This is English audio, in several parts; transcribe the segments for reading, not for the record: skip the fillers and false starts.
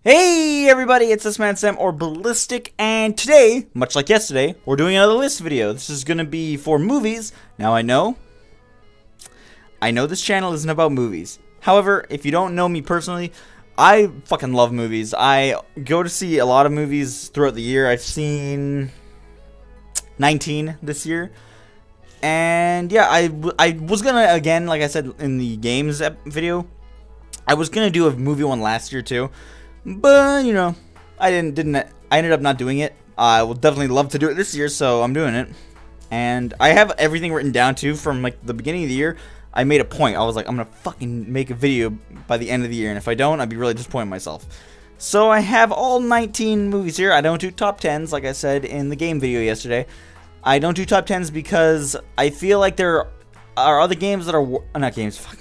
Hey everybody, it's Smansam or Ballistic, and today, much like yesterday, we're doing another list video. This is gonna be for movies. Now I know this channel isn't about movies. However, if you don't know me personally, I fucking love movies. I go to see a lot of movies throughout the year. I've seen 19 this year. And yeah, I was gonna, again, like I said in the games video, I was gonna do a movie one last year too. But, you know, I ended up not doing it. I will definitely love to do it this year, so I'm doing it. And I have everything written down, too, from, like, the beginning of the year. I made a point. I was like, I'm gonna fucking make a video by the end of the year, and if I don't, I'd be really disappointed in myself. So I have all 19 movies here. I don't do top 10s, like I said in the game video yesterday. I don't do top 10s because I feel like there are other games that are... not games, fuck.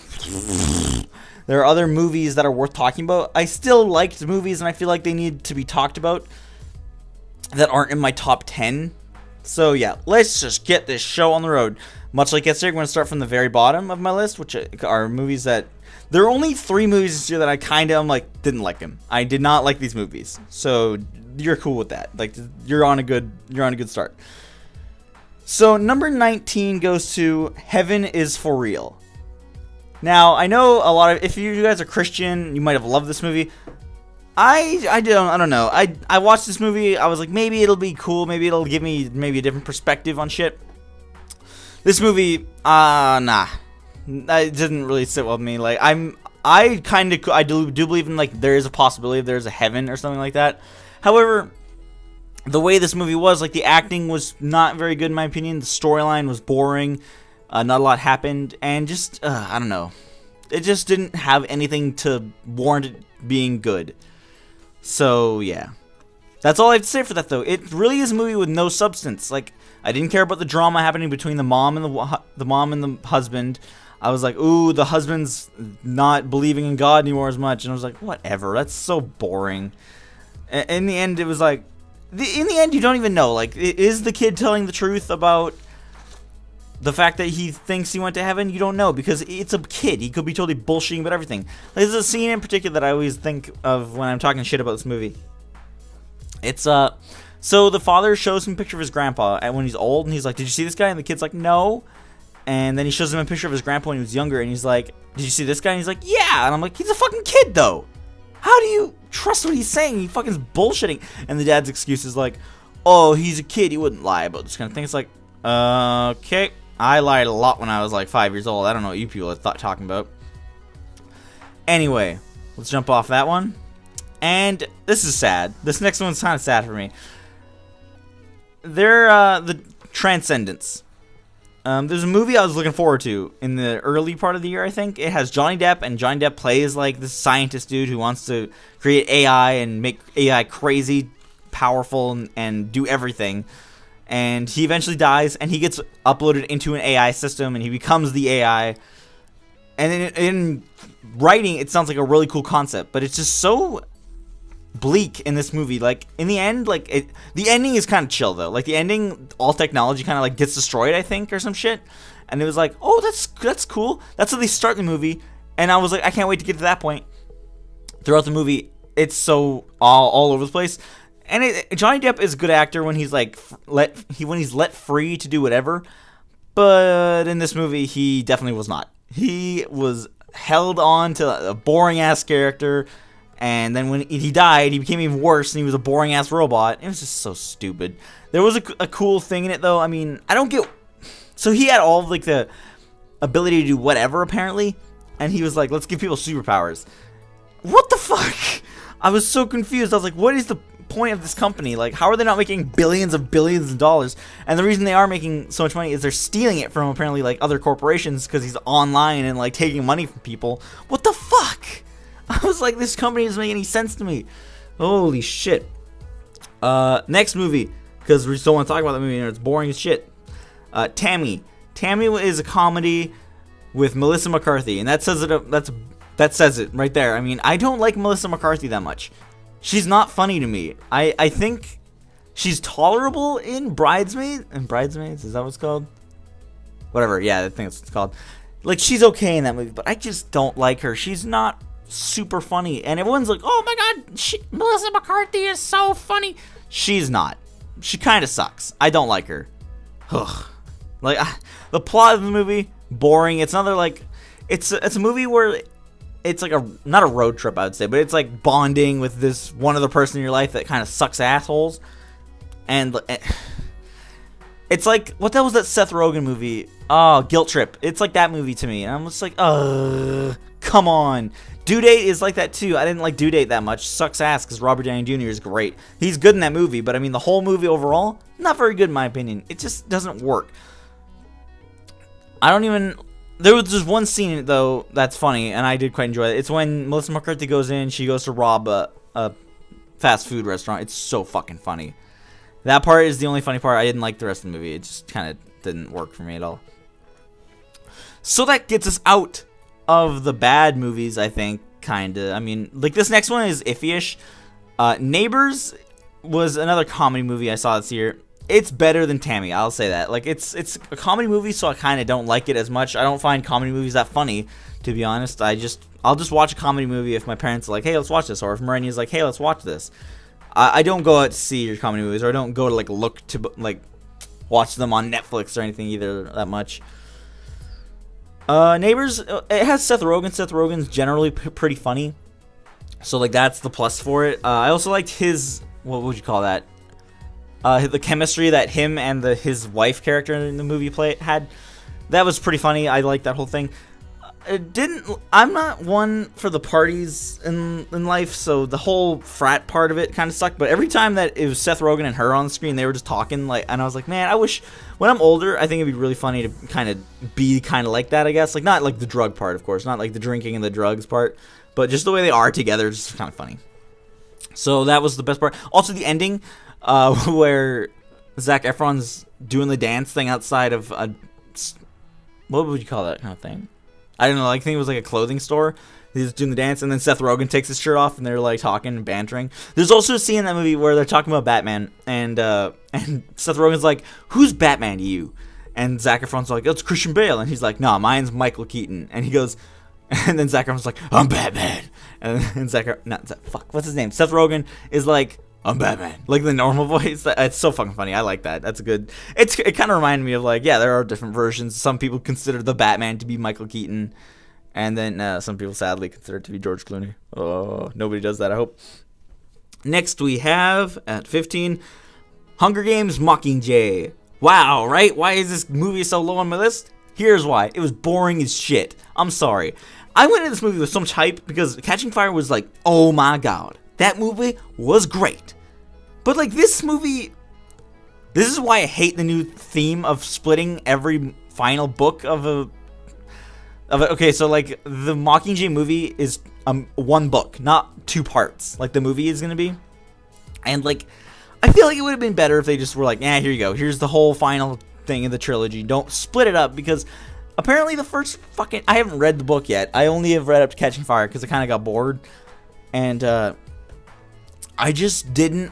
There are other movies that are worth talking about. I still liked movies, and I feel like they need to be talked about that aren't in my top 10. So, yeah, let's just get this show on the road. Much like yesterday, I'm going to start from the very bottom of my list, which are movies that... There are only 3 movies this year that I kind of, didn't like them. I did not like these movies. So, you're cool with that. Like, you're on a good start. So, number 19 goes to Heaven is for Real. Now, I know a lot of, if you guys are Christian, you might have loved this movie. I don't know. I watched this movie, I was like, maybe it'll be cool, maybe it'll give me maybe a different perspective on shit. This movie, nah. It didn't really sit well with me. Like, I do believe in, like, there is a possibility there's a heaven or something like that. However, the way this movie was, like, the acting was not very good in my opinion. The storyline was boring. Not a lot happened, and just, I don't know. It just didn't have anything to warrant it being good. So, yeah. That's all I have to say for that, though. It really is a movie with no substance. Like, I didn't care about the drama happening between the mom and the husband. I was like, ooh, the husband's not believing in God anymore as much. And I was like, whatever, that's so boring. In the end, it was like, in the end, you don't even know. Like, is the kid telling the truth about the fact that he thinks he went to heaven? You don't know, because it's a kid. He could be totally bullshitting about everything. There's a scene in particular that I always think of when I'm talking shit about this movie. It's, so the father shows him a picture of his grandpa when he's old, and he's like, did you see this guy? And the kid's like, no. And then he shows him a picture of his grandpa when he was younger, and he's like, did you see this guy? And he's like, yeah. And I'm like, he's a fucking kid, though. How do you trust what he's saying? He fucking is bullshitting. And the dad's excuse is like, oh, he's a kid. He wouldn't lie about this kind of thing. It's like, okay. I lied a lot when I was like 5 years old. I don't know what you people are talking about. Anyway, let's jump off that one. And this is sad. This next one's kind of sad for me. They're the Transcendence. There's a movie I was looking forward to in the early part of the year, I think. It has Johnny Depp, and Johnny Depp plays like this scientist dude who wants to create AI and make AI crazy, powerful, and do everything. And he eventually dies, and he gets uploaded into an AI system, and he becomes the AI. And in writing, it sounds like a really cool concept, but it's just so bleak in this movie. Like, in the end, like, the ending is kind of chill, though. Like, the ending, all technology kind of, like, gets destroyed, I think, or some shit. And it was like, oh, that's cool. That's how they start the movie. And I was like, I can't wait to get to that point. Throughout the movie, it's so all over the place. And Johnny Depp is a good actor when he's like when he's let free to do whatever, but in this movie he definitely was not. He was held on to a boring ass character, and then when he died, he became even worse, and he was a boring ass robot. It was just so stupid. There was a cool thing in it though. I mean, I don't get. So he had all of, like, the ability to do whatever apparently, and he was like, let's give people superpowers. What the fuck? I was so confused. I was like, what is the point of this company? Like, how are they not making billions of dollars? And the reason they are making so much money is they're stealing it from apparently like other corporations, because he's online and like taking money from people. What the fuck? I was like, this company doesn't make any sense to me. Holy shit. Next movie, because we just don't want to talk about the movie and it's boring as shit. Tammy is a comedy with Melissa McCarthy, and that says it right there. I mean, I don't like Melissa McCarthy that much. She's not funny to me. I think she's tolerable in Bridesmaids. Is that what it's called? Whatever, yeah, I think that's what it's called. Like, she's okay in that movie, but I just don't like her. She's not super funny, and everyone's like, "Oh my god, Melissa McCarthy is so funny." She's not. She kind of sucks. I don't like her. Ugh. Like the plot of the movie, boring. It's another like, it's a movie where it's like not a road trip, I would say, but it's like bonding with this one other person in your life that kind of sucks assholes, and it's like, what the hell was that Seth Rogen movie? Oh, Guilt Trip. It's like that movie to me, and I'm just like, come on. Due Date is like that too. I didn't like Due Date that much. Sucks ass because Robert Downey Jr. is great. He's good in that movie, but I mean the whole movie overall, not very good in my opinion. It just doesn't work. There was just one scene in it though that's funny, and I did quite enjoy it. It's when Melissa McCarthy goes in, she goes to rob a fast food restaurant. It's so fucking funny. That part is the only funny part. I didn't like the rest of the movie. It just kind of didn't work for me at all. So that gets us out of the bad movies, I think, kind of. I mean, like, this next one is iffy-ish. Neighbors was another comedy movie I saw this year. It's better than Tammy, I'll say that. Like, it's a comedy movie, so I kind of don't like it as much. I don't find comedy movies that funny, to be honest. I'll just watch a comedy movie if my parents are like, hey, let's watch this, or if Marini's like, hey, let's watch this. I don't go out to see your comedy movies, or I don't go to, like, look to, like, watch them on Netflix or anything either that much. Neighbors, it has Seth Rogen. Seth Rogen's generally pretty funny, so, like, that's the plus for it. I also liked his, what would you call that? The chemistry that him and his wife character in the movie had. That was pretty funny. I liked that whole thing. I'm not one for the parties in life, so the whole frat part of it kind of sucked. But every time that it was Seth Rogen and her on the screen, they were just talking, like, and I was like, man, I wish when I'm older, I think it'd be really funny to kind of be kind of like that, I guess. Like, not like the drug part, of course, not like the drinking and the drugs part, but just the way they are together is just kind of funny. So that was the best part. Also, the ending, where Zac Efron's doing the dance thing outside of a, what would you call that kind of thing? I don't know, I think it was like a clothing store. He's doing the dance, and then Seth Rogen takes his shirt off, and they're like talking and bantering. There's also a scene in that movie where they're talking about Batman, and Seth Rogen's like, "Who's Batman to you?" And Zac Efron's like, "Oh, it's Christian Bale," and he's like, "No, mine's Michael Keaton." And he goes, and then Zac Efron's like, "I'm Batman," and what's his name? Seth Rogen is like, "I'm Batman," like the normal voice. It's so fucking funny. I like that. That's a good. It kind of reminded me of, like, yeah, there are different versions. Some people consider the Batman to be Michael Keaton, and then some people sadly consider it to be George Clooney. Oh, nobody does that, I hope. Next we have at 15, Hunger Games: Mockingjay. Wow, right? Why is this movie so low on my list? Here's why. It was boring as shit. I'm sorry. I went into this movie with so much hype because Catching Fire was like, oh my god, that movie was great. But, like, this movie, this is why I hate the new theme of splitting every final book of it. Okay, so, like, the Mockingjay movie is one book, not two parts, like the movie is going to be. And, like, I feel like it would have been better if they just were like, here you go. Here's the whole final thing of the trilogy. Don't split it up, because apparently the first I haven't read the book yet. I only have read up to Catching Fire because I kind of got bored. And, I just didn't.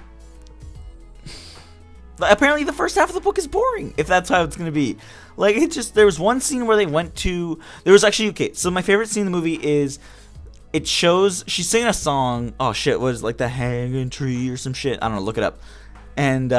Apparently the first half of the book is boring, if that's how it's going to be. Like, there was one scene where they went to, so my favorite scene in the movie is, it shows, she's singing a song, oh shit, what is it, like the hanging tree or some shit, I don't know, look it up. And,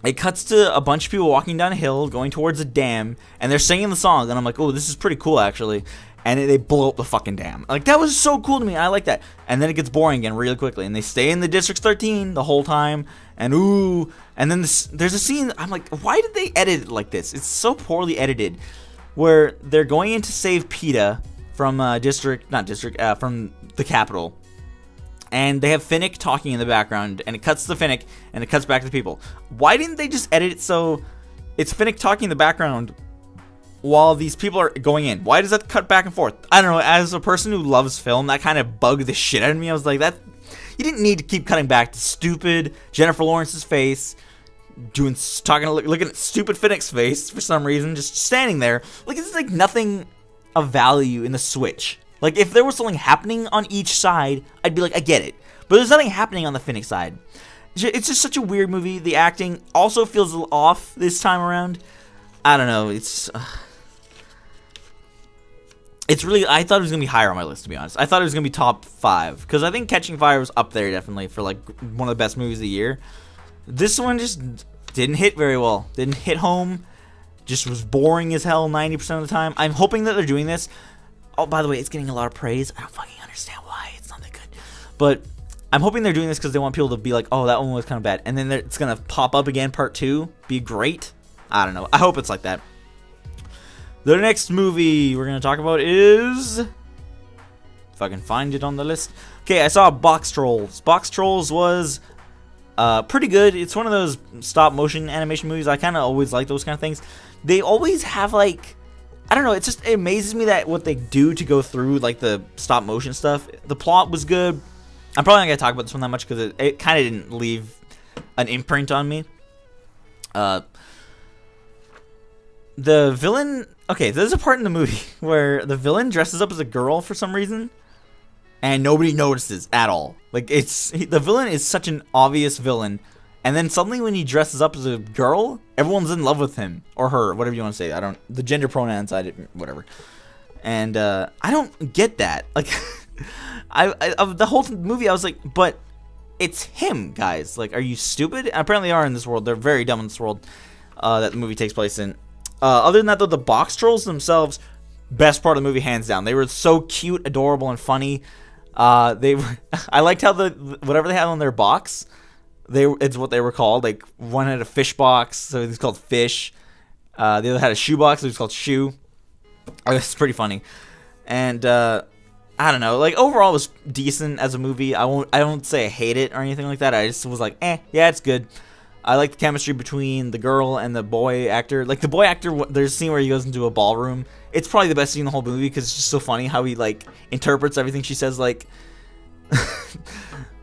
it cuts to a bunch of people walking down a hill, going towards a dam, and they're singing the song, and I'm like, oh, this is pretty cool, actually. And they blow up the fucking dam. Like, that was so cool to me. I like that. And then it gets boring again really quickly. And they stay in the District 13 the whole time. And and then there's a scene. I'm like, why did they edit it like this? It's so poorly edited. Where they're going in to save PETA from from the Capitol. And they have Finnick talking in the background. And it cuts to Finnick. And it cuts back to the people. Why didn't they just edit it so it's Finnick talking in the background while these people are going in? Why does that cut back and forth? I don't know. As a person who loves film, that kind of bugged the shit out of me. I was like, you didn't need to keep cutting back to stupid Jennifer Lawrence's face, looking at stupid Finnick's face for some reason, just standing there. Like, it's like nothing of value in the switch. Like, if there was something happening on each side, I'd be like, I get it. But there's nothing happening on the Finnick side. It's just such a weird movie. The acting also feels a little off this time around. I don't know. It's it's really, I thought it was going to be higher on my list, to be honest. I thought it was going to be top 5, because I think Catching Fire was up there definitely for like one of the best movies of the year. This one just didn't hit very well. Didn't hit home. Just was boring as hell 90% of the time. I'm hoping that they're doing this. Oh, by the way, it's getting a lot of praise. I don't fucking understand why. It's not that good. But I'm hoping they're doing this because they want people to be like, oh, that one was kind of bad. And then it's going to pop up again, part 2. Be great. I don't know. I hope it's like that. The next movie we're going to talk about is... if I can find it on the list. Okay, I saw Box Trolls. Box Trolls was pretty good. It's one of those stop motion animation movies. I kind of always like those kind of things. They always have like... I don't know, it amazes me that what they do to go through like the stop motion stuff. The plot was good. I'm probably not going to talk about this one that much because it kind of didn't leave an imprint on me. The villain... okay, there's a part in the movie where the villain dresses up as a girl for some reason, and nobody notices at all. Like, the villain is such an obvious villain, and then suddenly when he dresses up as a girl, everyone's in love with him. Or her, whatever you want to say. The gender pronouns, whatever. And, I don't get that. Like, the whole movie, I was like, but it's him, guys. Like, are you stupid? Apparently they are in this world. They're very dumb in this world that the movie takes place in. Other than that, though, the Box Trolls themselves, best part of the movie, hands down. They were so cute, adorable, and funny. I liked how whatever they had on their box, it's what they were called. Like, one had a fish box, so it was called Fish. The other had a shoe box, so it was called Shoe. It's pretty funny. And I don't know. Like, overall, it was decent as a movie. I don't say I hate it or anything like that. I just was like, yeah, it's good. I like the chemistry between the girl and the boy actor. Like, the boy actor, there's a scene where he goes into a ballroom. It's probably the best scene in the whole movie because it's just so funny how he, like, interprets everything she says. Like,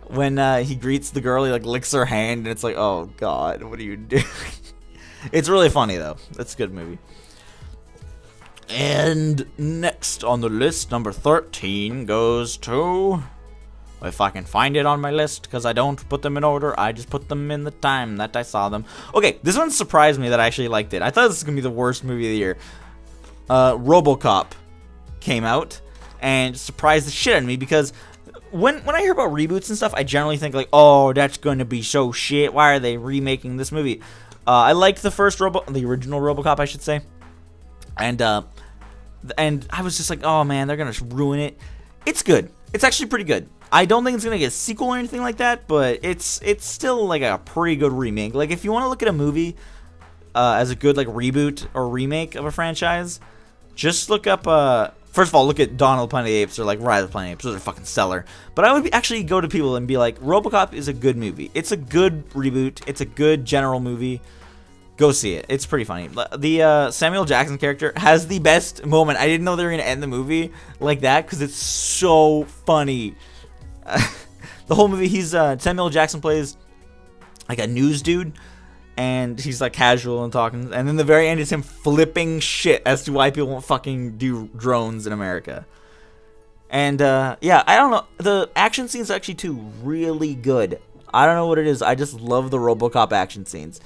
when he greets the girl, he, like, licks her hand, and it's like, oh, God, what are you doing? It's really funny, though. It's a good movie. And next on the list, number 13, goes to... if I can find it on my list, because I don't put them in order, I just put them in the time that I saw them. Okay, this one surprised me that I actually liked it. I thought this was going to be the worst movie of the year. RoboCop came out and surprised the shit out of me, because when I hear about reboots and stuff, I generally think like, oh, that's going to be so shit. Why are they remaking this movie? I liked the original RoboCop, I should say. And I was just like, oh man, they're going to ruin it. It's good. It's actually pretty good. I don't think it's going to get a sequel or anything like that, but it's still like a pretty good remake. Like, if you want to look at a movie as a good like reboot or remake of a franchise, just look up, first of all, look at Dawn of the Planet of the Apes or like Rise of the Planet of the Apes. Those are fucking stellar. But I would actually go to people and be like, RoboCop is a good movie. It's a good reboot. It's a good general movie. Go see it. It's pretty funny. The Samuel Jackson character has the best moment. I didn't know they were going to end the movie like that because it's so funny. The whole movie, Samuel Jackson plays like a news dude, and he's like casual and talking, and then the very end is him flipping shit as to why people won't fucking do drones in America. And yeah, I don't know, the action scenes actually too really good. I don't know what it is, I just love the RoboCop action scenes,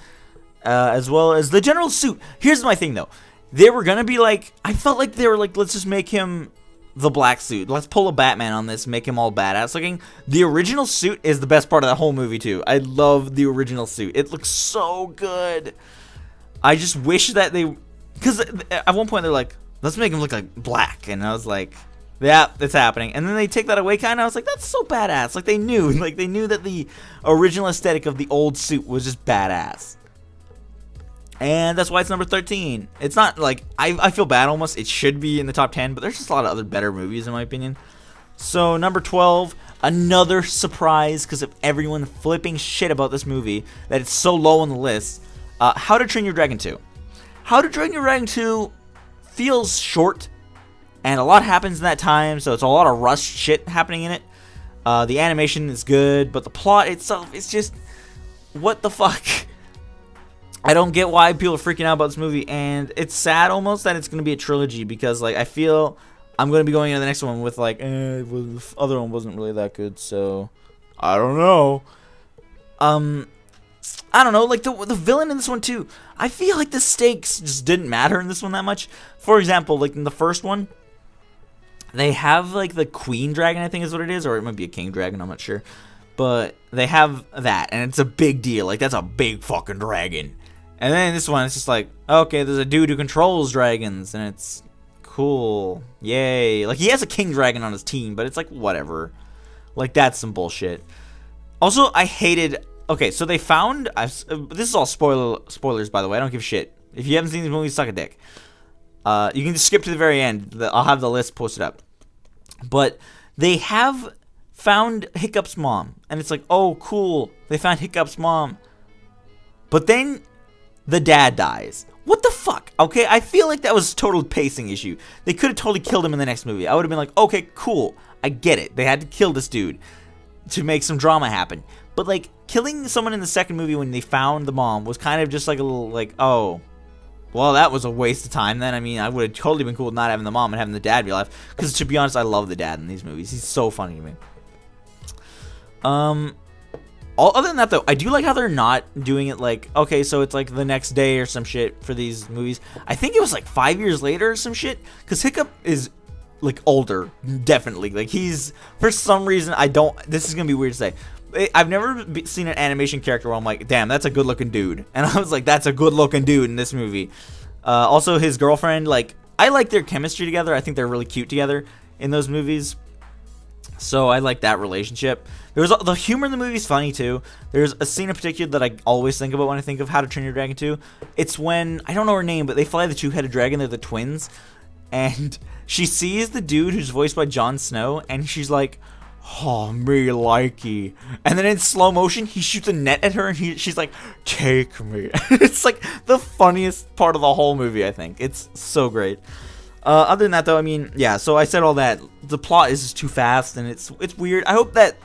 as well as the general suit. Here's my thing though, they were gonna be like, I felt like they were like, let's just make him the black suit. Let's pull a Batman on this, make him all badass looking. The original suit is the best part of that whole movie too. I love the original suit. It looks so good. I just wish that because at one point they're like, let's make him look like black, and I was like, yeah, it's happening. And then they take that away kind of. I was like, that's so badass. Like they knew that the original aesthetic of the old suit was just badass. And that's why it's number 13. It's not like, I feel bad almost. It should be in the top 10, but there's just a lot of other better movies in my opinion. So number 12, another surprise because of everyone flipping shit about this movie that it's so low on the list. How to Train Your Dragon 2. How to Train Your Dragon 2 feels short, and a lot happens in that time, so it's a lot of rushed shit happening in it. The animation is good, but the plot itself is just, what the fuck? I don't get why people are freaking out about this movie, and it's sad almost that it's going to be a trilogy, because like I feel I'm going to be going into the next one with like, the other one wasn't really that good, so I don't know. I don't know, like the villain in this one too, I feel like the stakes just didn't matter in this one that much. For example, like in the first one, they have like the queen dragon, I think is what it is, or it might be a king dragon, I'm not sure. But they have that, and it's a big deal. Like, that's a big fucking dragon. And then this one, it's just like, okay, there's a dude who controls dragons, and it's cool. Yay. Like, he has a king dragon on his team, but it's like, whatever. Like, that's some bullshit. Also, I hated... Okay, so they found... this is all spoilers, by the way. I don't give a shit. If you haven't seen these movies, suck a dick. You can just skip to the very end. I'll have the list posted up. But they have found Hiccup's mom. And it's like, oh, cool. They found Hiccup's mom. But then the dad dies. What the fuck? Okay, I feel like that was a total pacing issue. They could have totally killed him in the next movie. I would have been like, okay, cool. I get it. They had to kill this dude to make some drama happen. But, like, killing someone in the second movie when they found the mom was kind of just like a little, like, oh, well, that was a waste of time then. I mean, I would have totally been cool with not having the mom and having the dad be alive. Because, to be honest, I love the dad in these movies. He's so funny to me. Other than that, though, I do like how they're not doing it like, okay, so it's like the next day or some shit for these movies. I think it was like 5 years later or some shit. Because Hiccup is, like, older, definitely. Like, he's, for some reason, this is going to be weird to say. I've never seen an animation character where I'm like, damn, that's a good-looking dude. And I was like, that's a good-looking dude in this movie. Also, his girlfriend, like, I like their chemistry together. I think they're really cute together in those movies. So I like that relationship. The humor in the movie is funny, too. There's a scene in particular that I always think about when I think of How to Train Your Dragon 2. It's when, I don't know her name, but they fly the two-headed dragon. They're the twins. And she sees the dude who's voiced by Jon Snow, and she's like, oh, me likey. And then in slow motion, he shoots a net at her, and she's like, take me. It's like the funniest part of the whole movie, I think. It's so great. Other than that, though, I mean, yeah, so I said all that. The plot is just too fast, and it's weird. I hope that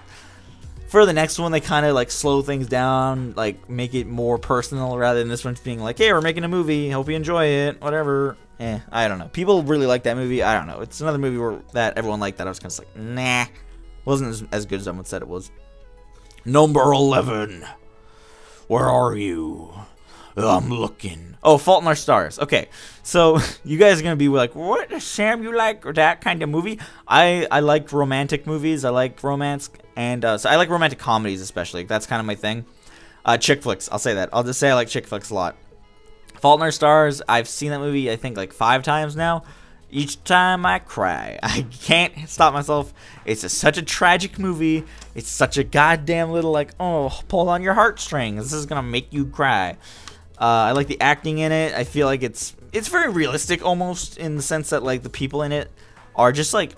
for the next one, they kind of, like, slow things down, like, make it more personal, rather than this one being like, hey, we're making a movie, hope you enjoy it, whatever. I don't know. People really like that movie. I don't know. It's another movie that everyone liked that I was kind of like, nah. Wasn't as good as someone said it was. Number 11. Where are you? I'm looking. Oh, Fault in Our Stars. Okay, so you guys are going to be like, what, Sam, you like that kind of movie? I like romantic movies. I like romance. And so I like romantic comedies especially. That's kind of my thing. Chick flicks. I'll say that. I'll just say I like chick flicks a lot. Fault in Our Stars. I've seen that movie, I think, like 5 times now. Each time I cry. I can't stop myself. It's such a tragic movie. It's such a goddamn little, like, oh, pull on your heartstrings. This is going to make you cry. I like the acting in it. I feel like it's very realistic almost, in the sense that, like, the people in it are just, like,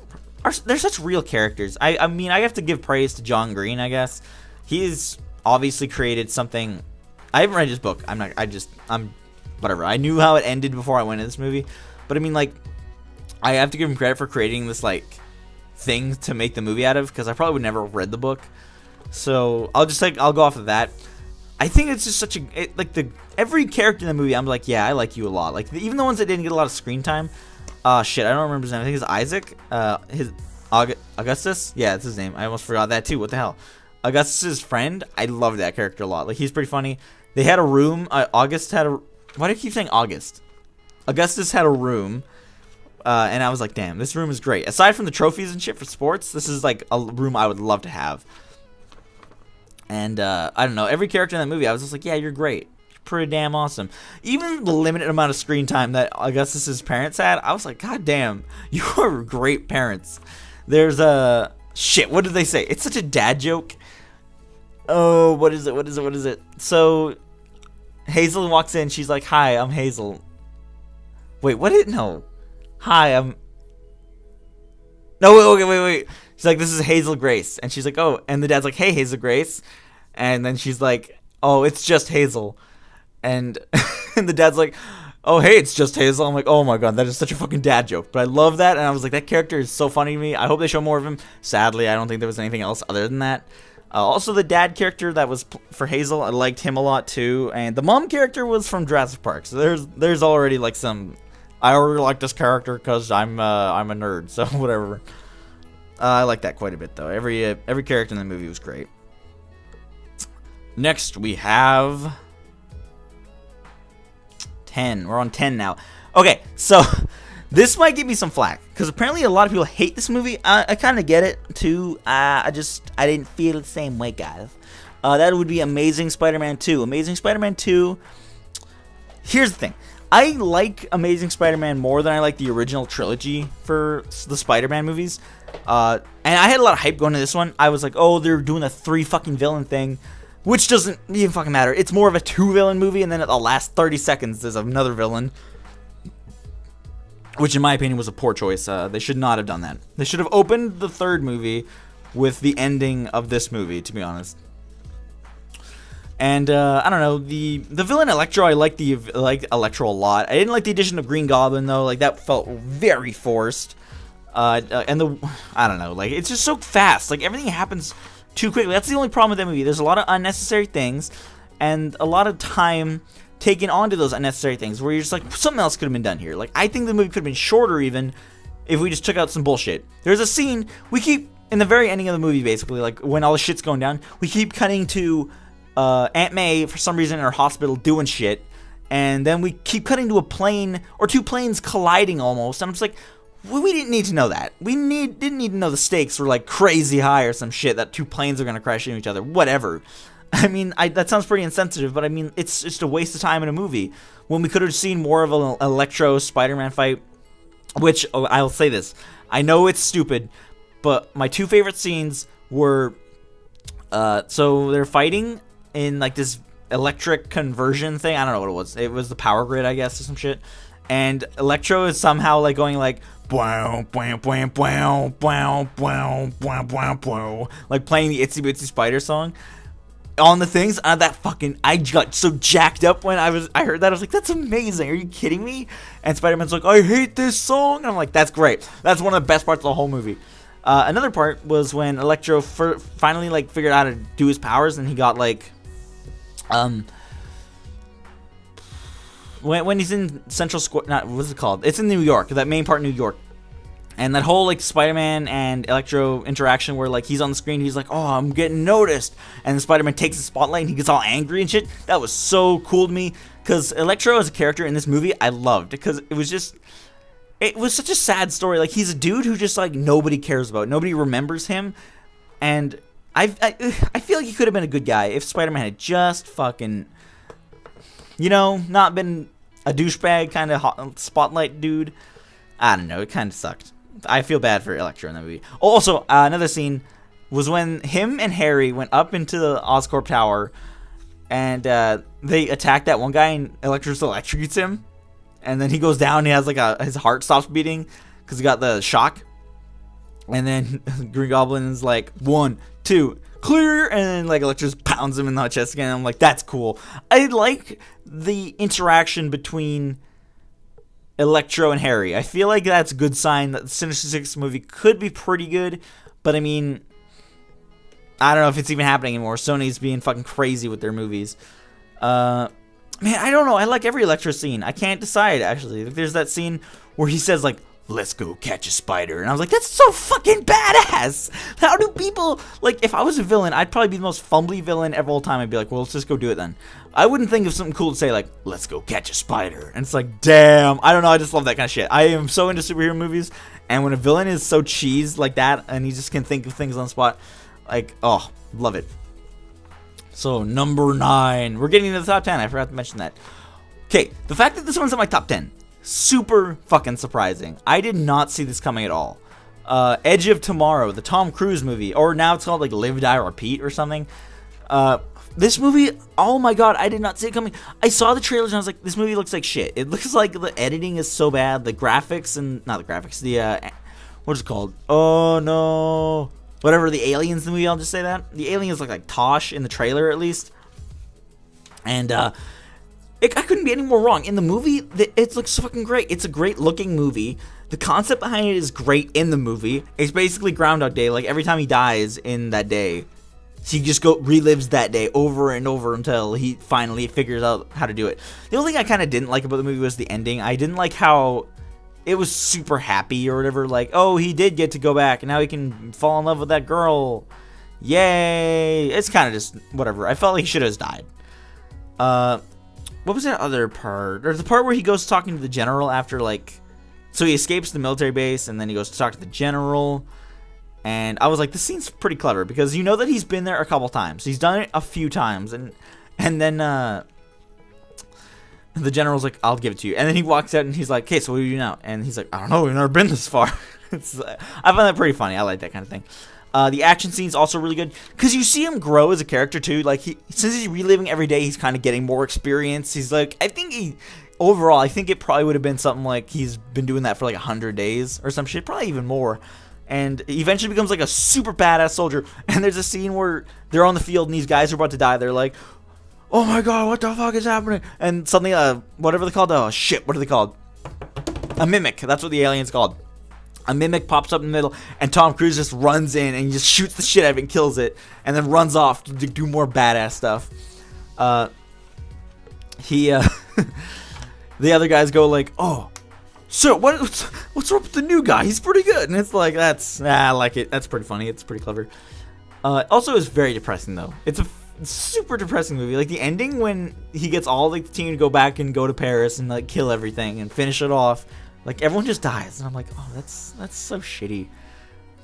they're such real characters. I mean, I have to give praise to John Green, I guess. He's obviously created something. I haven't read his book. I'm whatever. I knew how it ended before I went into this movie. But, I mean, like, I have to give him credit for creating this, like, thing to make the movie out of, because I probably would never have read the book. So I'll go off of that. I think it's just such every character in the movie, I'm like, yeah, I like you a lot. Like, even the ones that didn't get a lot of screen time. Shit, I don't remember his name. I think it's Isaac. Augustus. Yeah, that's his name. I almost forgot that too. What the hell? Augustus's friend. I love that character a lot. Like, he's pretty funny. They had a room. Why do I keep saying August? Augustus had a room. And I was like, damn, this room is great. Aside from the trophies and shit for sports, this is like a room I would love to have. And I don't know, every character in that movie, I was just like, yeah, you're great. You're pretty damn awesome. Even the limited amount of screen time that Augustus's parents had, I was like, god damn, you are great parents. There's shit, what did they say? It's such a dad joke. Oh, what is it? So Hazel walks in, she's like, hi, I'm Hazel. Wait, no. Hi, I'm... No, wait. She's like, this is Hazel Grace. And she's like, oh. And the dad's like, hey, Hazel Grace. And then she's like, oh, it's just Hazel. And, and the dad's like, oh, hey, it's just Hazel. I'm like, oh my god, that is such a fucking dad joke. But I love that. And I was like, that character is so funny to me. I hope they show more of him. Sadly, I don't think there was anything else other than that. Also, the dad character that was for Hazel, I liked him a lot too. And the mom character was from Jurassic Park. So there's already like some... I already like this character because I'm a nerd, so whatever. I like that quite a bit, though. Every character in the movie was great. Next, we have 10. We're on 10 now. Okay, so This might give me some flack, because apparently a lot of people hate this movie. I kind of get it, too. I didn't feel the same way, guys. That would be Amazing Spider-Man 2. Amazing Spider-Man 2, here's the thing. I like Amazing Spider-Man more than I like the original trilogy for the Spider-Man movies. And I had a lot of hype going to this one. I was like, oh, they're doing a 3 fucking villain thing, which doesn't even fucking matter. It's more of a 2 villain movie, and then at the last 30 seconds, there's another villain. Which, in my opinion, was a poor choice. They should not have done that. They should have opened the 3rd movie with the ending of this movie, to be honest. And, I don't know, the villain Electro, I liked Electro a lot. I didn't like the addition of Green Goblin, though. Like, that felt very forced. I don't know, like, it's just so fast. Like, everything happens too quickly. That's the only problem with that movie. There's a lot of unnecessary things, and a lot of time taken onto those unnecessary things where you're just like, something else could have been done here. Like, I think the movie could have been shorter even if we just took out some bullshit. There's a scene, we keep, in the very ending of the movie, basically, like, when all the shit's going down, we keep cutting to Aunt May, for some reason, in her hospital doing shit, and then we keep cutting to a plane, or 2 planes colliding almost, and I'm just like, we didn't need to know that. Didn't need to know the stakes were, like, crazy high or some shit, that 2 planes are gonna crash into each other, whatever. I mean, that sounds pretty insensitive, but I mean, it's just a waste of time in a movie, when we could have seen more of an Electro Spider-Man fight, which, I'll say this, I know it's stupid, but my 2 favorite scenes were, so they're fighting in, like, this electric conversion thing. I don't know what it was. It was the power grid, I guess, or some shit. And Electro is somehow, like, going, like, like, playing the Itsy Bitsy Spider song on the things. That fucking, I got so jacked up when I heard that. I was like, that's amazing. Are you kidding me? And Spider-Man's like, I hate this song. And I'm like, that's great. That's one of the best parts of the whole movie. Another part was when Electro finally, like, figured out how to do his powers, and he got, like, when he's in Central Square, what's it called? It's in New York, that main part in New York. And that whole, like, Spider-Man and Electro interaction where, like, he's on the screen, he's like, oh, I'm getting noticed. And Spider-Man takes the spotlight and he gets all angry and shit. That was so cool to me, because Electro as a character in this movie, I loved. Because it was such a sad story. Like, he's a dude who just, like, nobody cares about. Nobody remembers him. And I feel like he could have been a good guy if Spider-Man had just fucking, you know, not been a douchebag kind of spotlight dude. I don't know. It kind of sucked. I feel bad for Electro in that movie. Also, another scene was when him and Harry went up into the Oscorp Tower, and they attacked that one guy, and Electro just electrocutes him. And then he goes down, and he has, like, his heart stops beating because he got the shock. And then Green Goblin is like, 1, 2, clear, and then, like, Electro just pounds him in the chest again. I'm like, that's cool. I like the interaction between Electro and Harry. I feel like that's a good sign that the Sinister Six movie could be pretty good, but I mean, I don't know if it's even happening anymore. Sony's being fucking crazy with their movies. Man, I don't know. I like every Electro scene. I can't decide, actually. There's that scene where he says, like, let's go catch a spider. And I was like, that's so fucking badass. How do people, like, if I was a villain, I'd probably be the most fumbly villain of all time. I'd be like, well, let's just go do it then. I wouldn't think of something cool to say, like, let's go catch a spider. And it's like, damn. I don't know. I just love that kind of shit. I am so into superhero movies. And when a villain is so cheese like that, and he just can think of things on the spot, like, oh, love it. So, number 9. We're getting into the top 10. I forgot to mention that. Okay, the fact that this one's in my top 10. Super fucking surprising. I did not see this coming at all. Edge of Tomorrow, the Tom Cruise movie, or now it's called, like, Live, Die, Repeat or something. This movie, oh my god, I did not see it coming. I saw the trailers and I was like, this movie looks like shit. It looks like the editing is so bad. The graphics and, not the graphics, the, what's it called? Oh no. Whatever, the aliens in the movie, I'll just say that. The aliens look like Tosh in the trailer, at least. And, I couldn't be any more wrong. In the movie, it looks fucking great. It's a great looking movie. The concept behind it is great in the movie. It's basically Groundhog Day. Like, every time he dies in that day, he just relives that day over and over until he finally figures out how to do it. The only thing I kind of didn't like about the movie was the ending. I didn't like how it was super happy or whatever. Like, oh, he did get to go back, and now he can fall in love with that girl. Yay. It's kind of just whatever. I felt like he should have just died. What was that other part? Or the part where he goes talking to the general after, like, So he escapes the military base, and then he goes to talk to the general. And I was like, this scene's pretty clever, because you know that he's been there a couple times. He's done it a few times, and then the general's like, I'll give it to you. And then he walks out, and he's like, okay, so what do you do now? And he's like, I don't know, we've never been this far. I find that pretty funny. I like that kind of thing. The action scene's also really good, because you see him grow as a character, too. Like, since he's reliving every day, he's kind of getting more experience. He's like, overall, I think it probably would have been something like he's been doing that for like 100 days or some shit, probably even more. And he eventually becomes like a super badass soldier. And there's a scene where they're on the field and these guys are about to die. They're like, oh my god, what the fuck is happening? And something, whatever they're called, oh shit, what are they called? A mimic, that's what the alien's called. A mimic pops up in the middle, and Tom Cruise just runs in and he just shoots the shit out of it and kills it. And then runs off to do more badass stuff. The other guys go like, oh, so what's up with the new guy? He's pretty good. And it's like, I like it. That's pretty funny. It's pretty clever. Also, it's very depressing though. It's a super depressing movie. Like the ending when he gets all like the team to go back and go to Paris and like kill everything and finish it off. Like everyone just dies, and I'm like, oh, that's so shitty.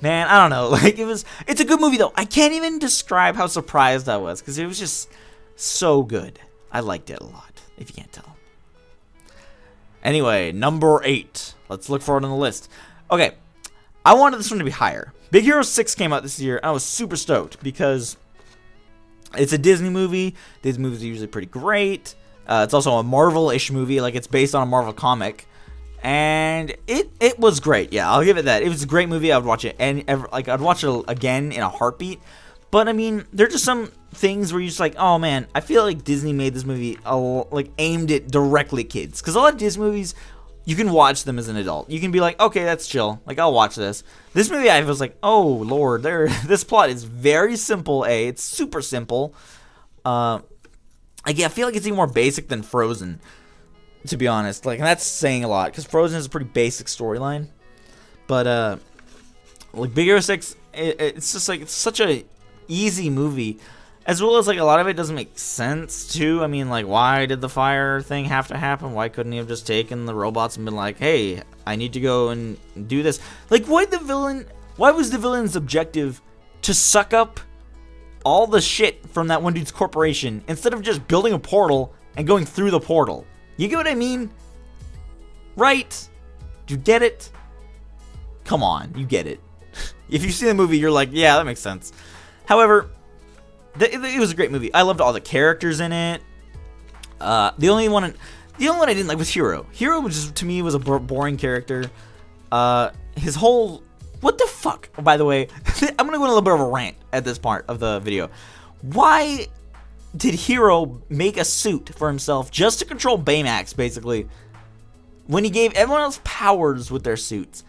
Man, I don't know. Like it's a good movie though. I can't even describe how surprised I was, because it was just so good. I liked it a lot, if you can't tell. Anyway, number 8. Let's look for it on the list. Okay, I wanted this one to be higher. Big Hero 6 came out this year, and I was super stoked because it's a Disney movie. Disney movies are usually pretty great. It's also a Marvel-ish movie, like it's based on a Marvel comic. And it was great. Yeah, I'll give it that. It was a great movie. I would watch it, and I'd watch it again in a heartbeat. But I mean, there are just some things where you're just like, oh man, I feel like Disney made this movie like aimed it directly at kids. Because a lot of Disney movies, you can watch them as an adult. You can be like, okay, that's chill. Like I'll watch this. This movie, I was like, oh lord, this plot is very simple. It's super simple. I feel like it's even more basic than Frozen, to be honest. Like, and that's saying a lot, because Frozen is a pretty basic storyline. But like Big Hero 6, it's just like it's such a easy movie, as well as like a lot of it doesn't make sense too. I mean, like, why did the fire thing have to happen? Why couldn't he have just taken the robots and been like, hey, I need to go and do this? Like, why was the villain's objective to suck up all the shit from that one dude's corporation instead of just building a portal and going through the portal? You get what I mean? Right? Do you get it? Come on, you get it. If you see the movie, you're like, yeah, that makes sense. However, it was a great movie. I loved all the characters in it. The only one I didn't like was Hero. Hero was just, to me, was a boring character. His whole, what the fuck? By the way, I'm gonna go on a little bit of a rant at this part of the video. Why did Hero make a suit for himself just to control Baymax, basically, when he gave everyone else powers with their suits?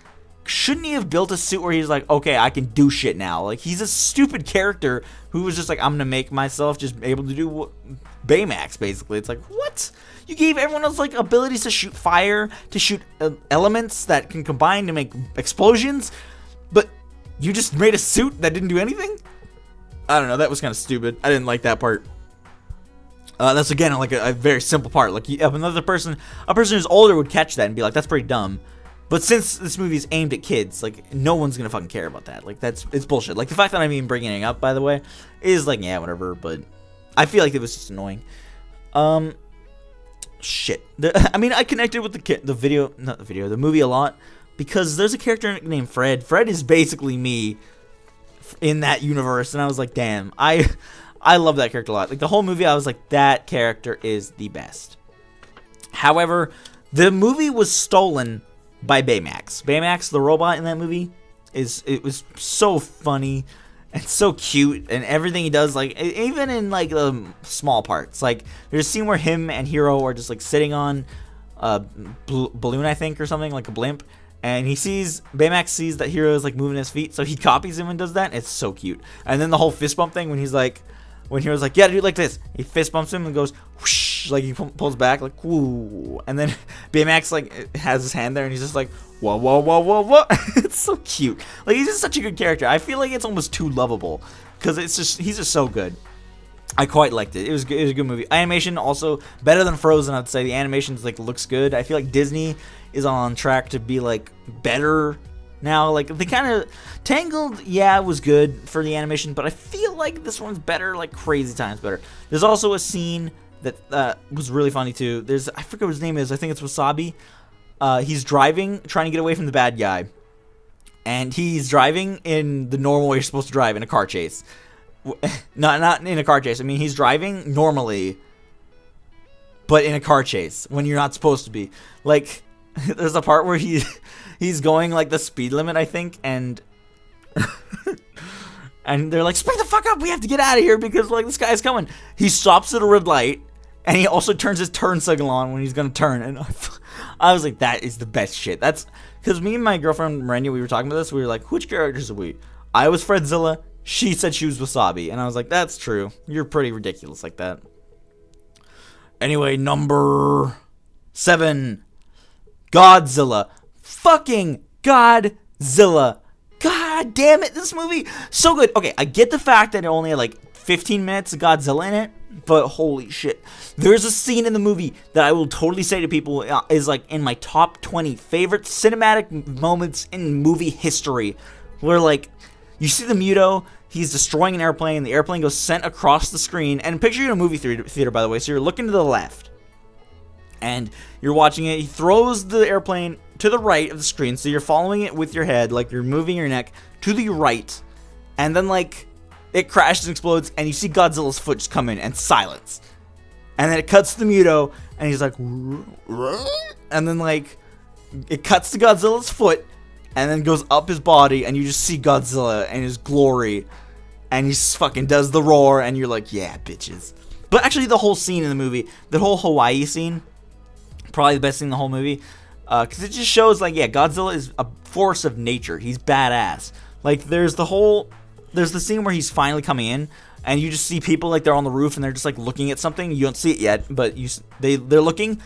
Shouldn't he have built a suit where he's like, okay, I can do shit now? Like, he's a stupid character who was just like, I'm gonna make myself just able to do Baymax, basically. It's like, what? You gave everyone else, like, abilities to shoot fire, to shoot elements that can combine to make explosions, but you just made a suit that didn't do anything? I don't know, that was kind of stupid. I didn't like that part. That's, again, like a very simple part. Like, a person who's older would catch that and be like, that's pretty dumb. But since this movie is aimed at kids, like, no one's gonna fucking care about that. Like, it's bullshit. Like, the fact that I'm even bringing it up, by the way, is like, yeah, whatever. But I feel like it was just annoying. Shit. I mean, I connected with the movie a lot, because there's a character named Fred. Fred is basically me in that universe, and I was like, damn, I love that character a lot. Like, the whole movie, I was like, that character is the best. However, the movie was stolen by Baymax. Baymax, the robot in that movie, it was so funny and so cute, and everything he does, like, even in like the small parts. Like, there's a scene where him and Hero are just like sitting on a balloon, I think, or something, like a blimp, and Baymax sees that Hero is like moving his feet, so he copies him and does that. It's so cute. And then the whole fist bump thing, when Hero's like, yeah, do it like this, he fist bumps him and goes whoosh, like he pulls back, like, whoo, and then Baymax like has his hand there and he's just like, whoa, whoa, whoa, whoa, whoa. It's so cute. Like, he's just such a good character. I feel like it's almost too lovable, because he's just so good. I quite liked it. It was good. It was a good movie. Animation also better than Frozen. I'd say the animation's like looks good. I feel like Disney is on track to be like better now. Like they kind of Tangled, yeah, it was good for the animation, but I feel like this one's better, like crazy times better. There's also a scene that was really funny too. I forget what his name is. I think it's Wasabi. He's driving, trying to get away from the bad guy, and he's driving in the normal way you're supposed to drive in a car chase. Not in a car chase. I mean, he's driving normally, but in a car chase when you're not supposed to be. Like, there's a part where he's going like the speed limit, I think, and and they're like, "Speed the fuck up! We have to get out of here because like this guy's coming." He stops at a red light, and he also turns his turn signal on when he's gonna turn. And I was like, "That is the best shit." That's because me and my girlfriend Miranda, we were talking about this. We were like, "Which characters are we?" I was Fredzilla. She said she was Wasabi, and I was like, that's true. You're pretty ridiculous like that. Anyway, number 7. Godzilla. Fucking Godzilla. God damn it, this movie, so good. Okay, I get the fact that it only had like 15 minutes of Godzilla in it, but holy shit. There's a scene in the movie that I will totally say to people is like in my top 20 favorite cinematic moments in movie history, where like, you see the Muto, he's destroying an airplane, the airplane goes sent across the screen, and picture you in a movie theater, by the way, so you're looking to the left, and you're watching it, he throws the airplane to the right of the screen, so you're following it with your head, like you're moving your neck to the right, and then like, it crashes and explodes, and you see Godzilla's foot just come in, and silence, and then it cuts to the Muto, and he's like, and then like, it cuts to Godzilla's foot, and then goes up his body, and you just see Godzilla and his glory, and he just fucking does the roar, and you're like, yeah, bitches. But actually, the whole scene in the movie, the whole Hawaii scene, probably the best scene in the whole movie, because it just shows, like, yeah, Godzilla is a force of nature. He's badass. Like, there's the scene where he's finally coming in, and you just see people, like, they're on the roof, and they're just, like, looking at something. You don't see it yet, but they're looking,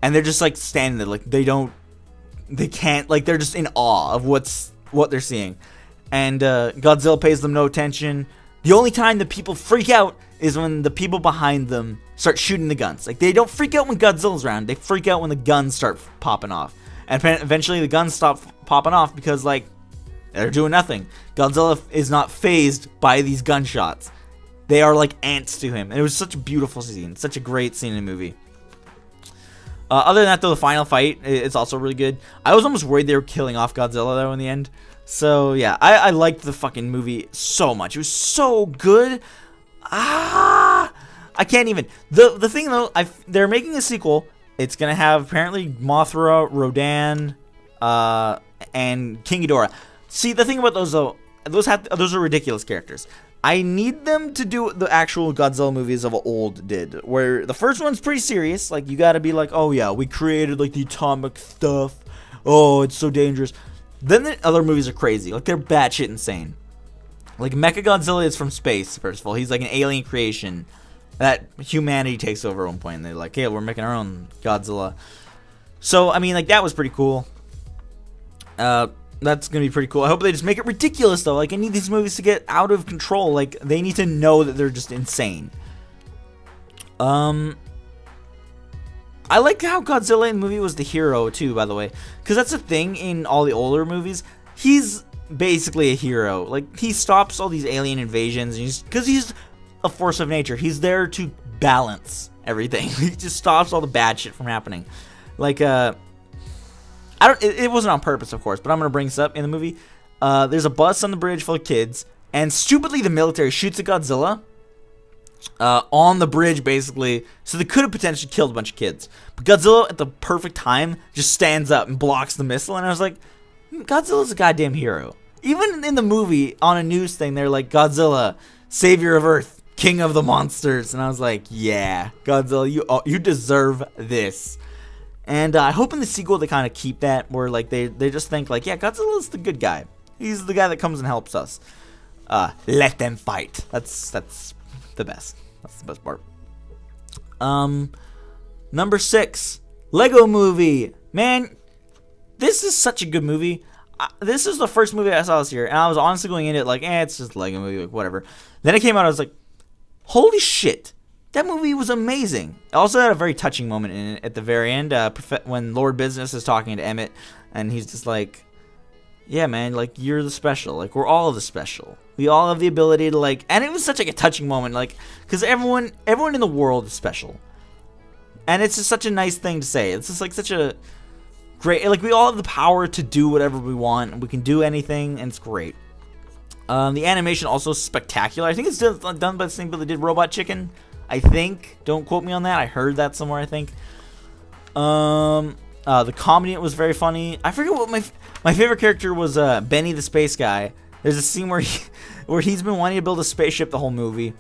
and they're just, like, standing there, like, they can't, like, they're just in awe of what they're seeing. And Godzilla pays them no attention. The only time that people freak out is when the people behind them start shooting the guns. Like, they don't freak out when Godzilla's around. They freak out when the guns start popping off. And eventually the guns stop popping off because, like, they're doing nothing. Godzilla is not fazed by these gunshots. They are like ants to him. And it was such a beautiful scene. Such a great scene in the movie. Other than that, though, the final fight, it's also really good. I was almost worried they were killing off Godzilla, though, in the end. So, yeah, I liked the fucking movie so much. It was so good. I can't even. The thing, though, they're making a sequel. It's going to have, apparently, Mothra, Rodan, and King Ghidorah. See, the thing about those, though, those are ridiculous characters. I need them to do the actual Godzilla movies of old did, where the first one's pretty serious. Like, you gotta be like, oh yeah, we created like the atomic stuff. Oh, it's so dangerous. Then the other movies are crazy. Like, they're batshit insane. Like, Mechagodzilla is from space, first of all. He's like an alien creation that humanity takes over at one point. And they're like, hey, we're making our own Godzilla. So, I mean, like, that was pretty cool. That's going to be pretty cool. I hope they just make it ridiculous, though. Like, I need these movies to get out of control. Like, they need to know that they're just insane. I like how Godzilla in the movie was the hero, too, by the way. Because that's a thing in all the older movies. He's basically a hero. Like, he stops all these alien invasions. Because he's a force of nature. He's there to balance everything. He just stops all the bad shit from happening. Like, it wasn't on purpose, of course, but I'm going to bring this up in the movie. There's a bus on the bridge full of kids, and stupidly the military shoots at Godzilla on the bridge, basically, so they could have potentially killed a bunch of kids. But Godzilla, at the perfect time, just stands up and blocks the missile, and I was like, Godzilla's a goddamn hero. Even in the movie, on a news thing, they're like, Godzilla, savior of Earth, king of the monsters, and I was like, yeah, Godzilla, you deserve this. And I hope in the sequel they kind of keep that, where like they just think like, yeah, Godzilla's the good guy. He's the guy that comes and helps us. Let them fight. That's the best. That's the best part. Number 6, Lego Movie. Man, this is such a good movie. This is the first movie I saw this year, and I was honestly going into it like, it's just a Lego Movie, like whatever. Then it came out, I was like, Holy shit. That movie was amazing. It also had a very touching moment in it at the very end when Lord Business is talking to Emmett, and he's just like, yeah, man, like, you're the special. Like, we're all the special. We all have the ability to, like... And it was such, like, a touching moment, like... Because everyone in the world is special. And it's just such a nice thing to say. It's just, like, such a great... Like, we all have the power to do whatever we want. And we can do anything, and it's great. The animation also spectacular. I think it's done by the same people that did Robot Chicken. I think. Don't quote me on that. I heard that somewhere, I think. The comedy was very funny. I forget what my favorite character was. Benny the space guy. There's a scene where he's been wanting to build a spaceship the whole movie,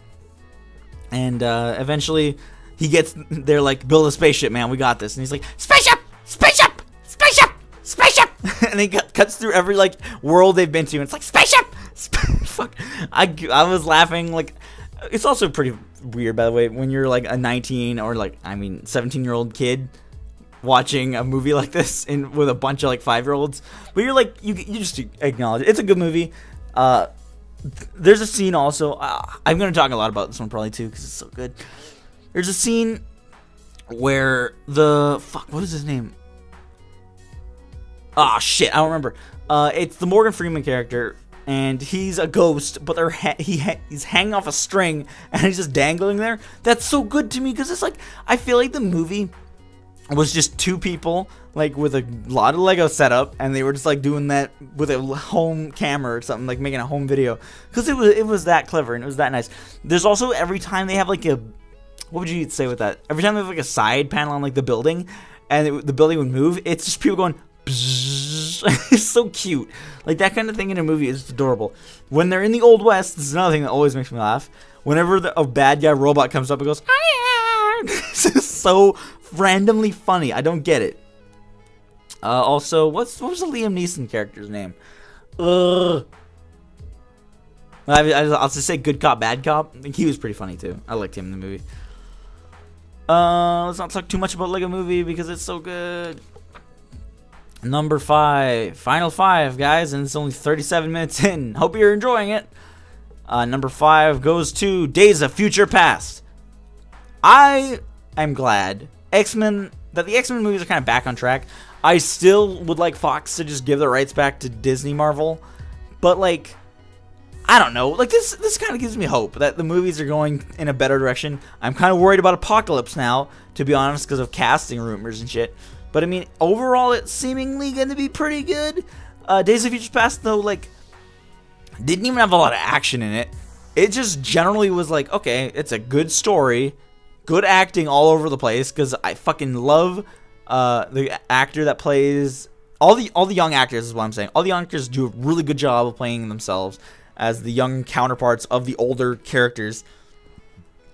and eventually he gets there, like, build a spaceship, man. We got this, and he's like, spaceship, spaceship, spaceship, spaceship, and he cuts through every, like, world they've been to, and it's like spaceship. Fuck, I was laughing. Like, it's also pretty weird, by the way, when you're like a 19 or 17-year-old kid watching a movie like this with a bunch of, like, 5-year-olds, but you're like, you just acknowledge it. It's a good movie. There's a scene also, I'm going to talk a lot about this one probably too, because it's so good. There's a scene where what is his name? Ah, shit, I don't remember. It's the Morgan Freeman character, and he's a ghost, but he's hanging off a string, and he's just dangling there. That's so good to me, because it's like, I feel like the movie was just two people, like, with a lot of Lego setup, and they were just, like, doing that with a home camera or something, like making a home video, because it was that clever and it was that nice. There's also, every time they have, like, what would you say with that? Every time they have, like, a side panel on, like, the building, and the building would move, it's just people going bzzz. It's so cute. Like, that kind of thing in a movie is adorable. When they're in the Old West, this is another thing that always makes me laugh. Whenever a bad guy robot comes up and goes, it's just so randomly funny. I don't get it. Also, what was the Liam Neeson character's name? I'll just say good cop, bad cop. I think he was pretty funny too. I liked him in the movie. Let's not talk too much about Lego Movie because it's so good. Number 5, final 5, guys, and it's only 37 minutes in. Hope you're enjoying it. Number 5 goes to Days of Future Past. I am glad the X-Men movies are kind of back on track. I still would like Fox to just give the rights back to Disney Marvel, but, like, I don't know. Like, this kind of gives me hope that the movies are going in a better direction. I'm kind of worried about Apocalypse now, to be honest, because of casting rumors and shit. But, I mean, overall, it's seemingly going to be pretty good. Days of Future Past, though, like, didn't even have a lot of action in it. It just generally was like, okay, it's a good story, good acting all over the place, because I fucking love the actor that plays... All the young actors is what I'm saying. All the young actors do a really good job of playing themselves as the young counterparts of the older characters.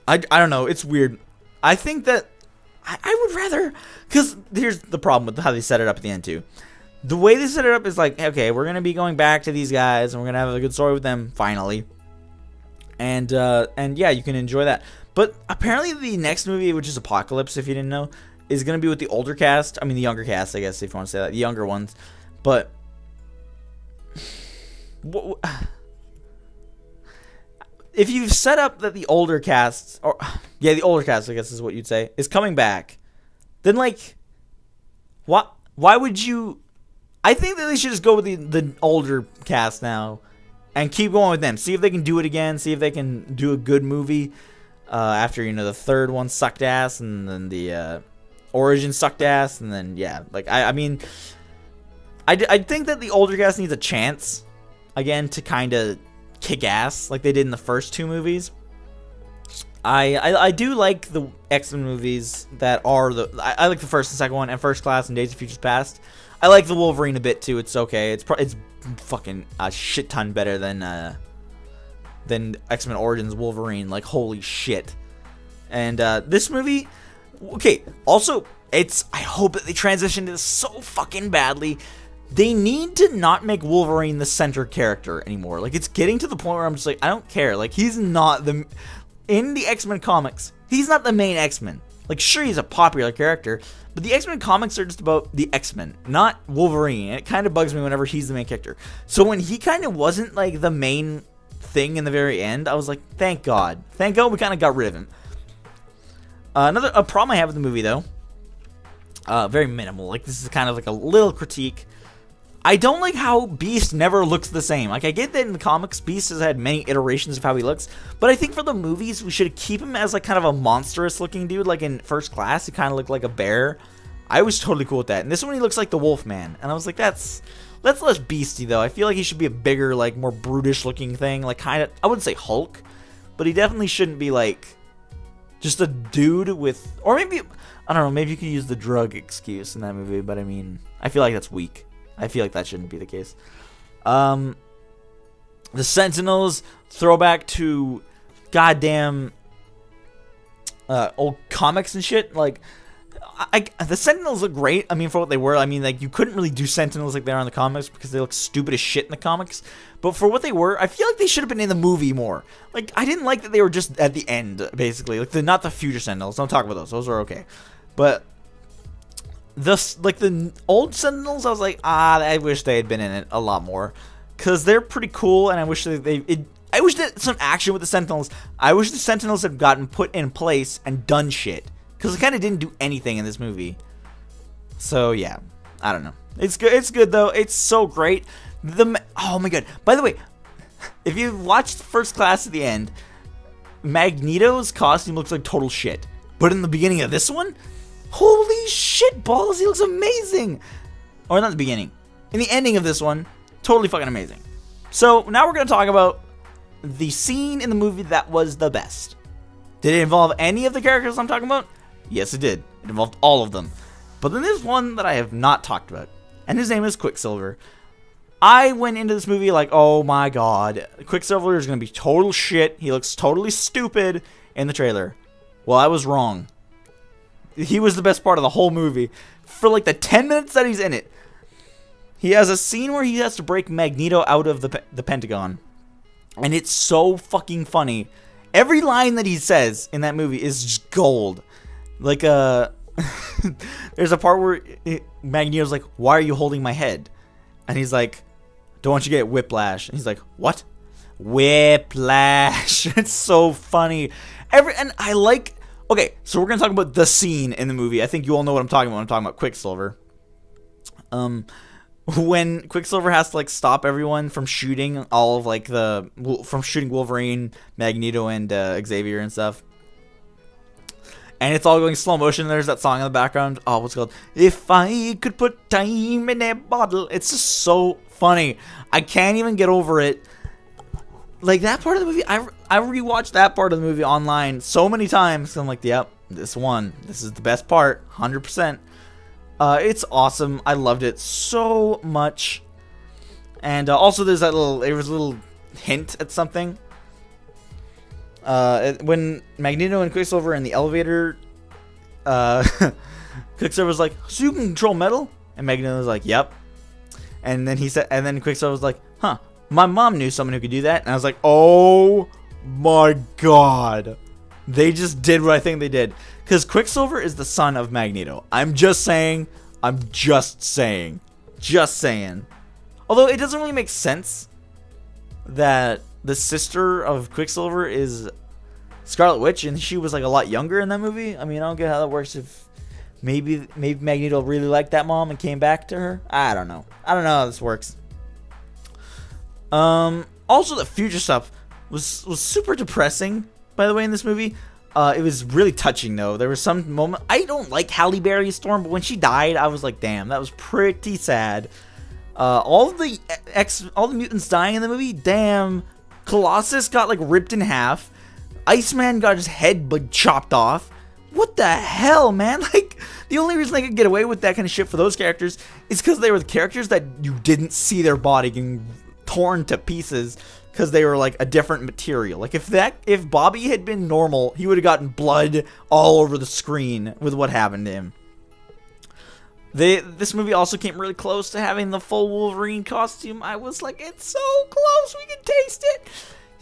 I don't know, it's weird. I think that I would rather... Because here's the problem with how they set it up at the end, too. The way they set it up is like, okay, we're going to be going back to these guys, and we're going to have a good story with them, finally. And yeah, you can enjoy that. But apparently the next movie, which is Apocalypse, if you didn't know, is going to be with the older cast. I mean, the younger cast, I guess, if you want to say that. The younger ones. But... if you've set up that the older cast, the older cast, I guess is what you'd say, is coming back, then, like, why would you... I think that they should just go with the older cast now and keep going with them. See if they can do it again. See if they can do a good movie after, the third one sucked ass, and then the Origin sucked ass, and then, yeah. Like, I mean, I think that the older cast needs a chance, again, to kind of kick ass like they did in the first two movies. I do like the X-Men movies that are I like the first and second one, and First Class and Days of Future Past. I like the Wolverine a bit too. It's okay. It's fucking a shit ton better than X-Men Origins Wolverine. Like, holy shit. And this movie, okay. Also, I hope that they transition this so fucking badly. They need to not make Wolverine the center character anymore. Like, it's getting to the point where I'm just like, I don't care. Like, he's not in the X-Men comics, he's not the main X-Men. Like, sure, he's a popular character, but the X-Men comics are just about the X-Men, not Wolverine. And it kind of bugs me whenever he's the main character. So when he kind of wasn't, like, the main thing in the very end, I was like, thank God we kind of got rid of him. A problem I have with the movie, though, very minimal. Like, this is kind of like a little critique. I don't like how Beast never looks the same. Like, I get that in the comics, Beast has had many iterations of how he looks, but I think for the movies, we should keep him as, like, kind of a monstrous-looking dude. Like, in First Class, he kind of looked like a bear. I was totally cool with that. And this one, he looks like the Wolfman. And I was like, that's less beasty, though. I feel like he should be a bigger, like, more brutish-looking thing. Like, kind of, I wouldn't say Hulk, but he definitely shouldn't be, like, just a dude with, or maybe, I don't know, maybe you could use the drug excuse in that movie, but I mean, I feel like that's weak. I feel like that shouldn't be the case. The Sentinels, throwback to goddamn old comics and shit. Like, the Sentinels look great. I mean, for what they were. I mean, like, you couldn't really do Sentinels like they are in the comics because they look stupid as shit in the comics. But for what they were, I feel like they should have been in the movie more. Like, I didn't like that they were just at the end, basically. Like, not the future Sentinels. Don't talk about those. Those are okay. But the old Sentinels, I was like, I wish they had been in it a lot more, because they're pretty cool, and I wish I wish that some action with the Sentinels. I wish the Sentinels had gotten put in place and done shit, because they kind of didn't do anything in this movie. So yeah, I don't know. It's good. It's good though. It's so great. Oh my god. By the way, if you watched First Class at the end, Magneto's costume looks like total shit, but in the beginning of this one, holy shit balls, he looks amazing. Or not the beginning. In the ending of this one, totally fucking amazing. So now we're going to talk about the scene in the movie that was the best. Did it involve any of the characters I'm talking about? Yes, it did. It involved all of them. But then there's one that I have not talked about, and his name is Quicksilver. I went into this movie like, oh my god, Quicksilver is going to be total shit. He looks totally stupid in the trailer. Well, I was wrong. He was the best part of the whole movie. For like the 10 minutes that he's in it, he has a scene where he has to break Magneto out of the Pentagon. And it's so fucking funny. Every line that he says in that movie is just gold. Like, there's a part where Magneto's like, why are you holding my head? And he's like, don't want you to get whiplash. And he's like, what? Whiplash. It's so funny. And I like... Okay, so we're going to talk about the scene in the movie. I think you all know what I'm talking about when I'm talking about Quicksilver. When Quicksilver has to, like, stop everyone from shooting from shooting Wolverine, Magneto, and Xavier and stuff. And it's all going slow motion. There's that song in the background. Oh, what's it called? If I could put time in a bottle. It's just so funny. I can't even get over it. Like, that part of the movie, I rewatched that part of the movie online so many times. I'm like, yep, this is the best part, 100%. It's awesome. I loved it so much. And also, there was a little hint at something. When Magneto and Quicksilver are in the elevator, Quicksilver's like, so you can control metal? And Magneto's like, yep. And then Quicksilver's like, huh. My mom knew someone who could do that. And I was like, oh my god. They just did what I think they did. Because Quicksilver is the son of Magneto. I'm just saying. Just saying. Although it doesn't really make sense that the sister of Quicksilver is Scarlet Witch. And she was like a lot younger in that movie. I mean, I don't get how that works. If maybe Magneto really liked that mom and came back to her. I don't know how this works. Also, the future stuff was super depressing, by the way, in this movie. It was really touching, though. There was some moment... I don't like Halle Berry's Storm, but when she died, I was like, damn, that was pretty sad. All the mutants dying in the movie, damn. Colossus got, like, ripped in half. Iceman got his head, like, chopped off. What the hell, man? Like, the only reason they could get away with that kind of shit for those characters is because they were the characters that you didn't see their body getting torn to pieces because they were like a different material. Like if Bobby had been normal, he would have gotten blood all over the screen with what happened to him. This movie also came really close to having the full Wolverine costume. I was like, it's so close, we can taste it.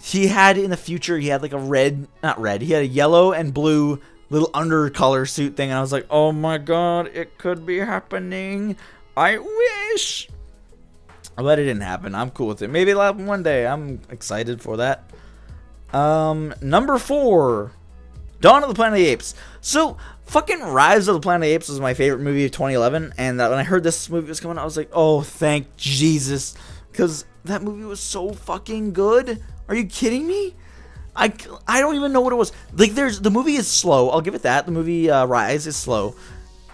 He had in the future, he had like he had a yellow and blue little undercolor suit thing, and I was like, oh my god, it could be happening. I wish. But it didn't happen. I'm cool with it. Maybe it'll happen one day. I'm excited for that. Number 4, Dawn of the Planet of the Apes. So, fucking Rise of the Planet of the Apes was my favorite movie of 2011, and when I heard this movie was coming out, I was like, oh, thank Jesus, because that movie was so fucking good. Are you kidding me? I don't even know what it was. Like, the movie is slow. I'll give it that. The movie Rise is slow.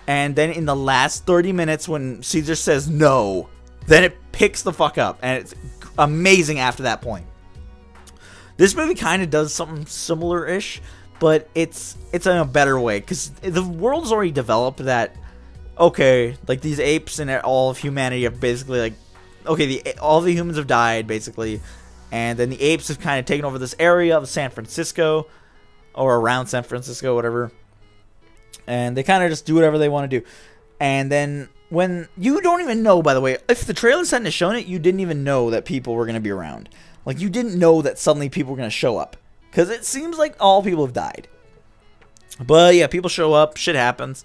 And then in the last 30 minutes when Caesar says no, then it picks the fuck up. And it's amazing after that point. This movie kind of does something similar-ish, but it's in a better way. Because the world's already developed that, okay, like these apes and all of humanity have basically like, okay, all the humans have died, basically. And then the apes have kind of taken over this area of San Francisco, or around San Francisco, whatever. And they kind of just do whatever they want to do. And then when you don't even know, by the way, if the trailers hadn't shown it, you didn't even know that people were going to be around. Like, you didn't know that suddenly people were going to show up. Because it seems like all people have died. But yeah, people show up, shit happens.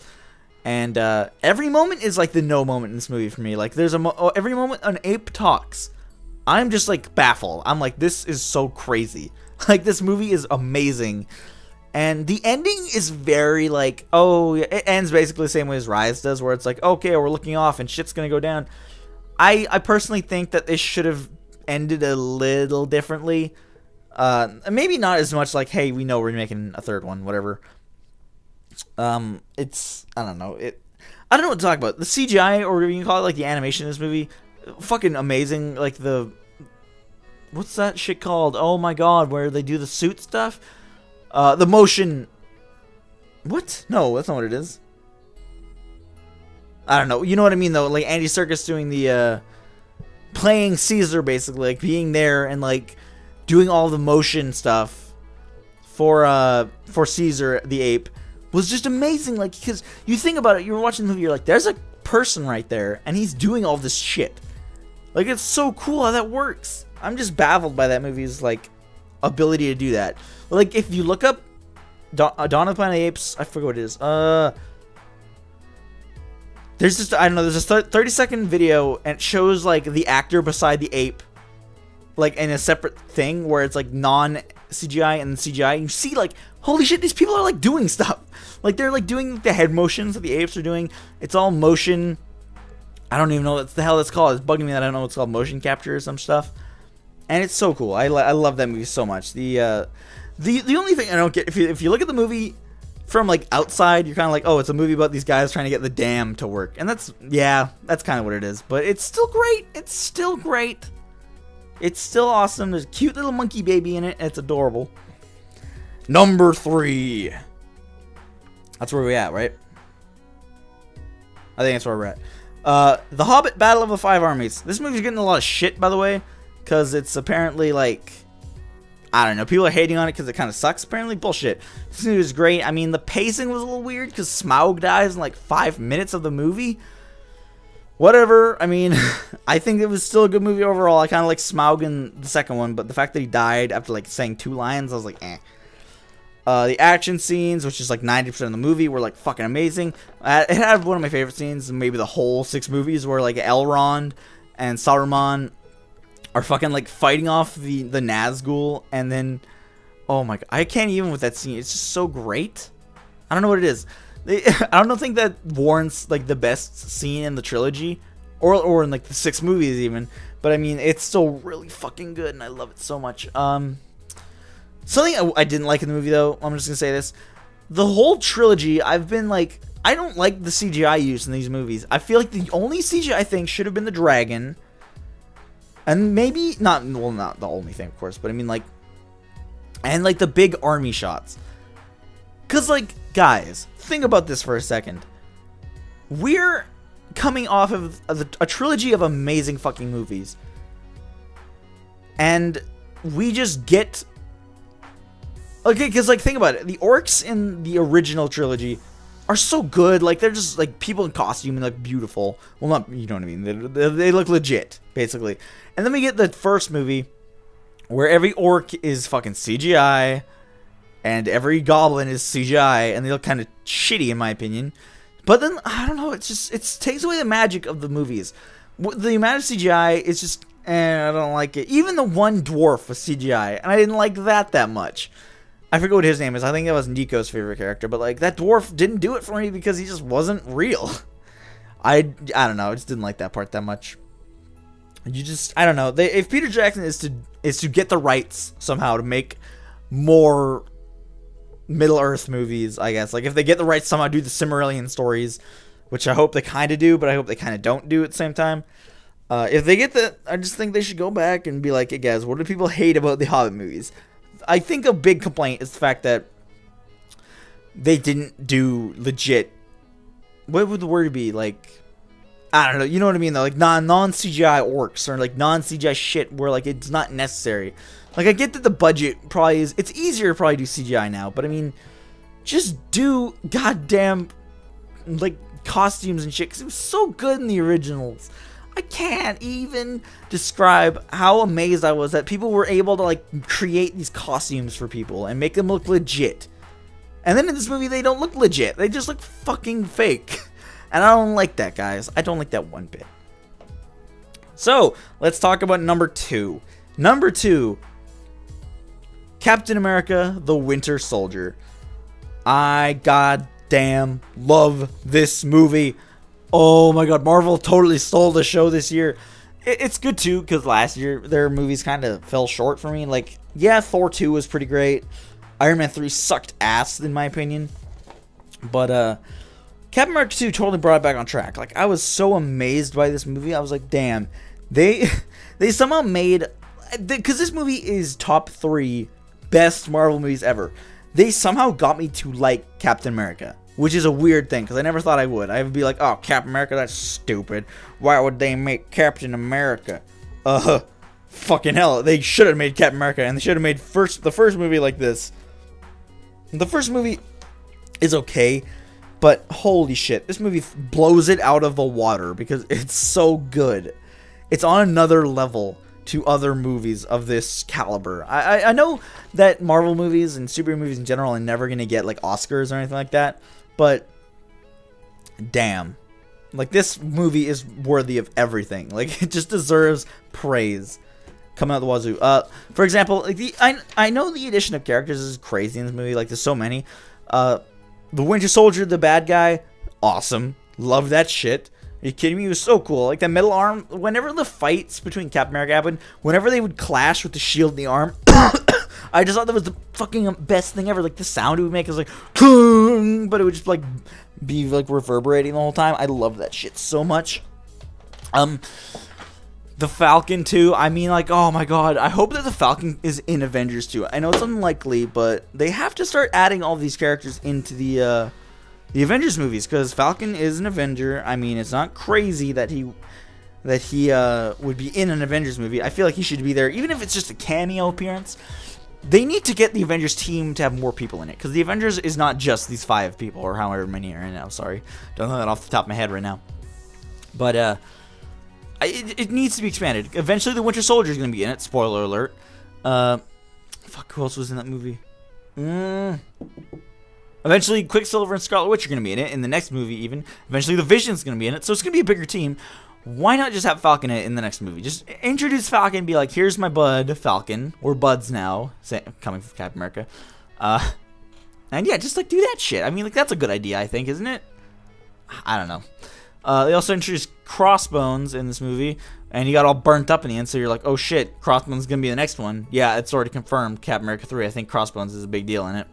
And every moment is like the no moment in this movie for me. Like, there's every moment an ape talks, I'm just like baffled. I'm like, this is so crazy. Like, this movie is amazing. And the ending is very like, oh, it ends basically the same way as Rise does, where it's like, okay, we're looking off and shit's gonna go down. I personally think that this should have ended a little differently. Maybe not as much like, hey, we know we're making a third one, whatever. It's, I don't know, I don't know what to talk about. The CGI, or you can call it like the animation in this movie, fucking amazing. Like what's that shit called? Oh my god, where they do the suit stuff? The motion. What? No, that's not what it is. I don't know. You know what I mean, though? Like Andy Serkis doing the, playing Caesar, basically. Like, being there and, like, doing all the motion stuff for Caesar, the ape, was just amazing. Like, because you think about it, you're watching the movie, you're like, there's a person right there, and he's doing all this shit. Like, it's so cool how that works. I'm just baffled by that movie's, like, ability to do that. Like, if you look up Dawn of the Planet of the Apes, I forget what it is. There's just, I don't know, there's a 30-second video, and it shows, like, the actor beside the ape, like, in a separate thing, where it's, like, non-CGI and CGI. And you see, like, holy shit, these people are, like, doing stuff. Like, they're, like, doing the head motions that the apes are doing. It's all motion. I don't even know what the hell it's called. It's bugging me that I don't know what's called, motion capture or some stuff. And it's so cool. I love that movie so much. The only thing I don't get, if you look at the movie from, like, outside, you're kind of like, oh, it's a movie about these guys trying to get the dam to work. And that's kind of what it is. But it's still great. It's still great. It's still awesome. There's a cute little monkey baby in it. It's adorable. Number 3. That's where we're at, right? I think that's where we're at. The Hobbit Battle of the Five Armies. This movie's getting a lot of shit, by the way, because it's apparently, like, I don't know, people are hating on it because it kind of sucks. Apparently, bullshit. This movie was great. I mean, the pacing was a little weird because Smaug dies in, like, 5 minutes of the movie. Whatever. I mean, I think it was still a good movie overall. I kind of like Smaug in the second one, but the fact that he died after, like, saying 2 lines, I was like, eh. The action scenes, which is like 90% of the movie, were like fucking amazing. It had one of my favorite scenes, maybe the whole 6 movies, where like Elrond and Saruman are fucking like fighting off the Nazgul, and then, oh my god, I can't even with that scene. It's just so great. I don't know what it is. I don't think that warrants like the best scene in the trilogy, or in like the 6 movies even. But I mean, it's still really fucking good, and I love it so much. Something I didn't like in the movie, though, I'm just going to say this. The whole trilogy, I've been like, I don't like the CGI use in these movies. I feel like the only CGI thing should have been the dragon. And maybe, not the only thing, of course, but I mean, like, and like the big army shots. Because, like, guys, think about this for a second. We're coming off of a trilogy of amazing fucking movies. And we just get... Okay, because, like, think about it. The orcs in the original trilogy are so good. Like, they're just, like, people in costume and, like, beautiful. Well, not, you know what I mean. They look legit, basically. And then we get the first movie where every orc is fucking CGI and every goblin is CGI, and they look kind of shitty, in my opinion. But then, I don't know, it's just, it takes away the magic of the movies. The amount of CGI is just, I don't like it. Even the one dwarf was CGI, and I didn't like that much. I forget what his name is. I think that was Nico's favorite character, but like that dwarf didn't do it for me because he just wasn't real. I don't know. I just didn't like that part that much. I don't know. If Peter Jackson is to get the rights somehow to make more Middle Earth movies, I guess. Like if they get the rights somehow to do the Silmarillion stories, which I hope they kind of do, but I hope they kind of don't do at the same time. If they get that, I just think they should go back and be like, hey guys, what do people hate about the Hobbit movies? I think a big complaint is the fact that they didn't do legit. What would the word be? Like, I don't know. You know what I mean though? Like non-CGI orcs or like non-CGI shit where like it's not necessary. Like I get that the budget probably is. It's easier to probably do CGI now, but I mean, just do goddamn like costumes and shit because it was so good in the originals. I can't even describe how amazed I was that people were able to like create these costumes for people and make them look legit. And then in this movie, they don't look legit. They just look fucking fake. And I don't like that, guys. I don't like that one bit. So, let's talk about number 2. Number 2, Captain America, the Winter Soldier. I goddamn love this movie. Oh my god, Marvel totally stole the show this year. It's good too, because last year their movies kind of fell short for me. Like, yeah, Thor 2 was pretty great. Iron Man 3 sucked ass, in my opinion. But, Captain America 2 totally brought it back on track. Like, I was so amazed by this movie. I was like, damn. They somehow made... Because this movie is top 3 best Marvel movies ever. They somehow got me to like Captain America. Which is a weird thing, because I never thought I would. I would be like, oh, Captain America, that's stupid. Why would they make Captain America? Fucking hell. They should have made Captain America, and they should have made the first movie like this. The first movie is okay. But holy shit, this movie blows it out of the water because it's so good. It's on another level to other movies of this caliber. I know that Marvel movies and superhero movies in general are never going to get like Oscars or anything like that. But damn. Like this movie is worthy of everything. Like it just deserves praise. Coming out the wazoo. For example, like I know the addition of characters is crazy in this movie. Like there's so many. The Winter Soldier, the bad guy, awesome. Love that shit. Are you kidding me? It was so cool. Like that metal arm, whenever the fights between Captain America happened, whenever they would clash with the shield in the arm, I just thought that was the fucking best thing ever. Like the sound it would make was like, but it would just like be like reverberating the whole time. I love that shit so much. The Falcon too. I mean, like, oh my god. I hope that the Falcon is in Avengers 2. I know it's unlikely, but they have to start adding all these characters into the Avengers movies because Falcon is an Avenger. I mean, it's not crazy that he would be in an Avengers movie. I feel like he should be there, even if it's just a cameo appearance. They need to get the Avengers team to have more people in it because the Avengers is not just these 5 people or however many are in it. I'm sorry, don't know that off the top of my head right now, but it needs to be expanded. Eventually, the Winter Soldier is going to be in it. Spoiler alert. Fuck, who else was in that movie? Eventually, Quicksilver and Scarlet Witch are going to be in it. In the next movie, even. Eventually, the Vision's going to be in it. So it's going to be a bigger team. Why not just have Falcon in it in the next movie? Just introduce Falcon and be like, here's my bud, Falcon. We're buds now. Coming from Captain America. And yeah, just like do that shit. I mean, like that's a good idea, I think, isn't it? I don't know. They also introduced Crossbones in this movie, and he got all burnt up in the end, so you're like, oh shit, Crossbones is going to be the next one. Yeah, it's already confirmed, Captain America 3. I think Crossbones is a big deal in it.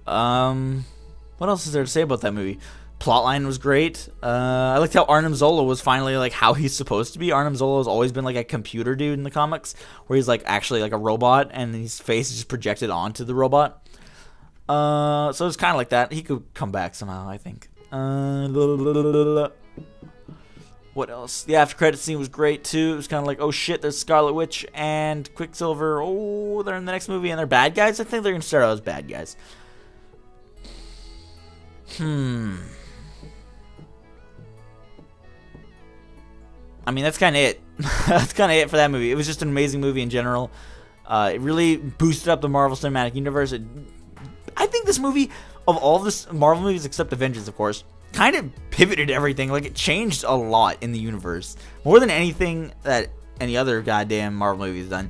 What else is there to say about that movie? Plotline was great. I liked how Arnim Zola was finally like how he's supposed to be. Arnim Zola has always been like a computer dude in the comics, where he's like actually like a robot, and his face is just projected onto the robot. So it's kind of like that. He could come back somehow, I think. What else? The after credit scene was great too. It was kind of like, oh shit, there's Scarlet Witch and Quicksilver. Oh, they're in the next movie and they're bad guys. I think they're gonna start out as bad guys. I mean, that's kind of it. That's kind of it for that movie. It was just an amazing movie in general. It really boosted up the Marvel Cinematic Universe. I think this movie, of all the Marvel movies except Avengers, of course, kind of pivoted everything. Like, it changed a lot in the universe, more than anything that any other goddamn Marvel movie has done.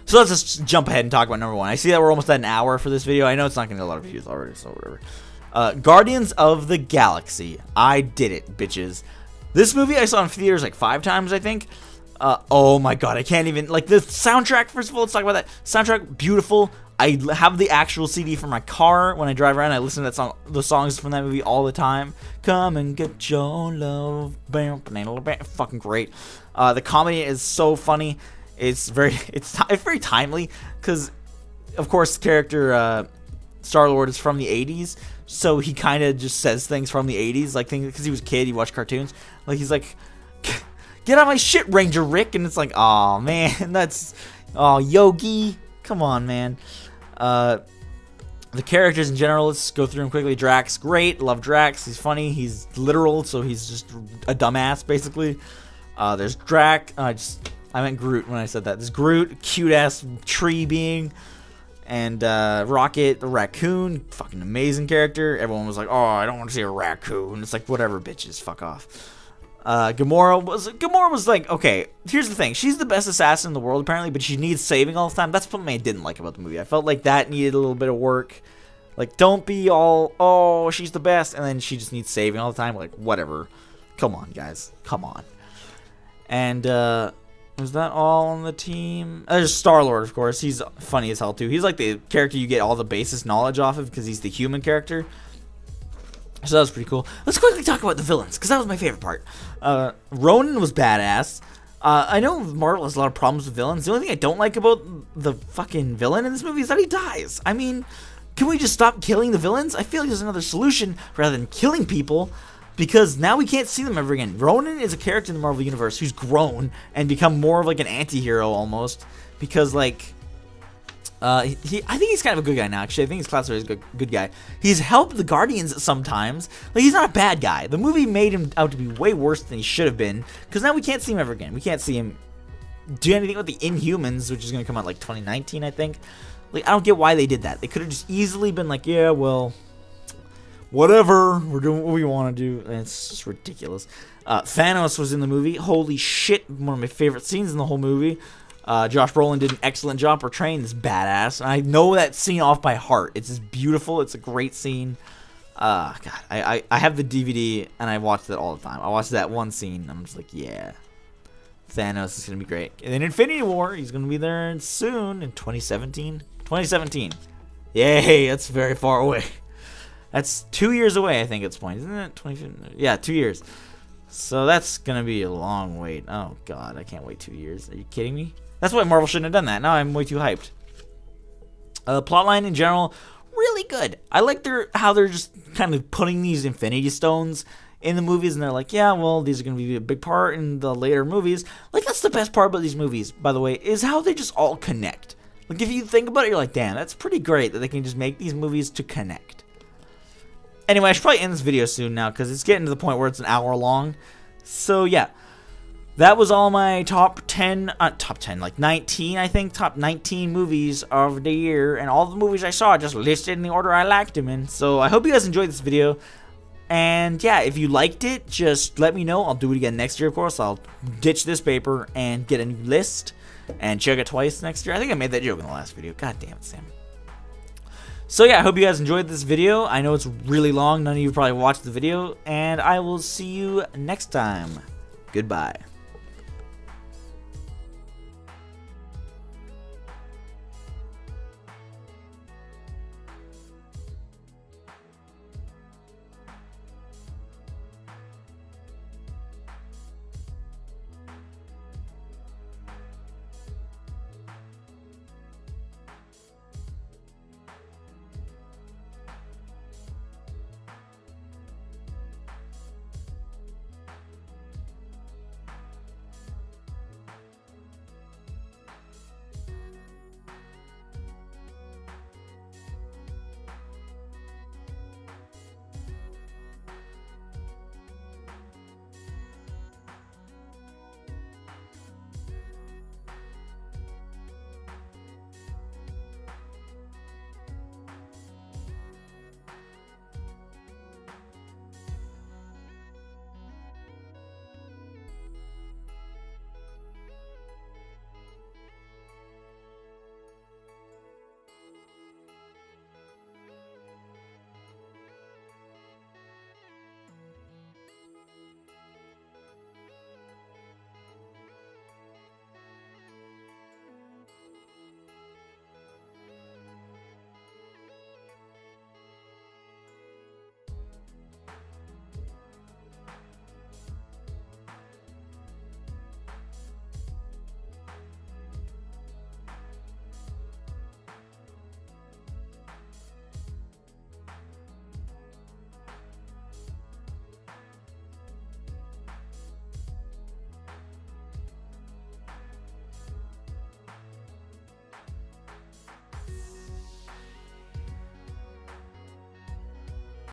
So let's just jump ahead and talk about number 1. I see that we're almost at an hour for this video. I know it's not going to get a lot of views already, so whatever. Guardians of the Galaxy. I did it, bitches. This movie I saw in theaters like 5 times, I think. Oh my god, I can't even, like, the soundtrack, first of all, let's talk about that. Soundtrack, beautiful. I have the actual CD from my car when I drive around. I listen to that song, the songs from that movie all the time. Come and get your love. Bam, banana, bam. Fucking great. The comedy is so funny. It's very timely, because, of course, the character Star-Lord is from the 80s, so he kind of just says things from the 80s, like, because he was a kid, he watched cartoons. Like, he's like, get out of my shit, Ranger Rick, and it's like, oh man, that's, oh, Yogi, come on, man. The characters in general, let's go through them quickly. Drax, great, love Drax, he's funny, he's literal, so he's just a dumbass, basically. There's Drax, I meant Groot when I said that. There's Groot, cute-ass tree being, and Rocket, the raccoon, fucking amazing character. Everyone was like, oh, I don't want to see a raccoon. It's like, whatever, bitches, fuck off. Gamora was like, okay, here's the thing. She's the best assassin in the world, apparently, but she needs saving all the time. That's something I didn't like about the movie. I felt like that needed a little bit of work. Like, don't be all, oh, she's the best, and then she just needs saving all the time. Like, whatever. Come on, guys. Come on. And, was that all on the team? There's Star-Lord, of course. He's funny as hell, too. He's like the character you get all the basis knowledge off of, because he's the human character. So that was pretty cool. Let's quickly talk about the villains, because that was my favorite part. Ronan was badass. I know Marvel has a lot of problems with villains. The only thing I don't like about the fucking villain in this movie is that he dies. I mean, can we just stop killing the villains? I feel like there's another solution rather than killing people, because now we can't see them ever again. Ronan is a character in the Marvel Universe who's grown and become more of like an anti-hero almost, because like I think he's kind of a good guy now. Actually, I think he's classified as a good guy. He's helped the Guardians sometimes. Like, he's not a bad guy. The movie made him out to be way worse than he should have been, because now we can't see him ever again. We can't see him do anything with the Inhumans, which is going to come out like 2019, I think. Like, I don't get why they did that. They could have just easily been like, yeah, well, whatever, we're doing what we want to do. And it's just ridiculous. Thanos was in the movie. Holy shit, one of my favorite scenes in the whole movie. Josh Brolin did an excellent job portraying this badass. And I know that scene off by heart. It's just beautiful. It's a great scene. God, I have the DVD and I watched it all the time. I watched that one scene and I'm just like, yeah, Thanos is going to be great. And then Infinity War, he's going to be there soon in 2017. 2017. Yay, that's very far away. That's 2 years away, I think, at this point. Isn't it? 2015? Yeah, 2 years. So that's going to be a long wait. Oh, God, I can't wait 2 years. Are you kidding me? That's why Marvel shouldn't have done that. Now I'm way too hyped. Plotline in general, really good. I like how they're just kind of putting these Infinity Stones in the movies, and they're like, yeah, well, these are going to be a big part in the later movies. Like, that's the best part about these movies, by the way, is how they just all connect. Like, if you think about it, you're like, damn, that's pretty great that they can just make these movies to connect. Anyway, I should probably end this video soon now, because it's getting to the point where it's an hour long. So, yeah. That was all my top 10, like 19, I think, top 19 movies of the year. And all the movies I saw just listed in the order I liked them in. So, I hope you guys enjoyed this video. And, yeah, if you liked it, just let me know. I'll do it again next year, of course. I'll ditch this paper and get a new list and check it twice next year. I think I made that joke in the last video. God damn it, Sam. So yeah, I hope you guys enjoyed this video. I know it's really long. None of you probably watched the video. And I will see you next time. Goodbye.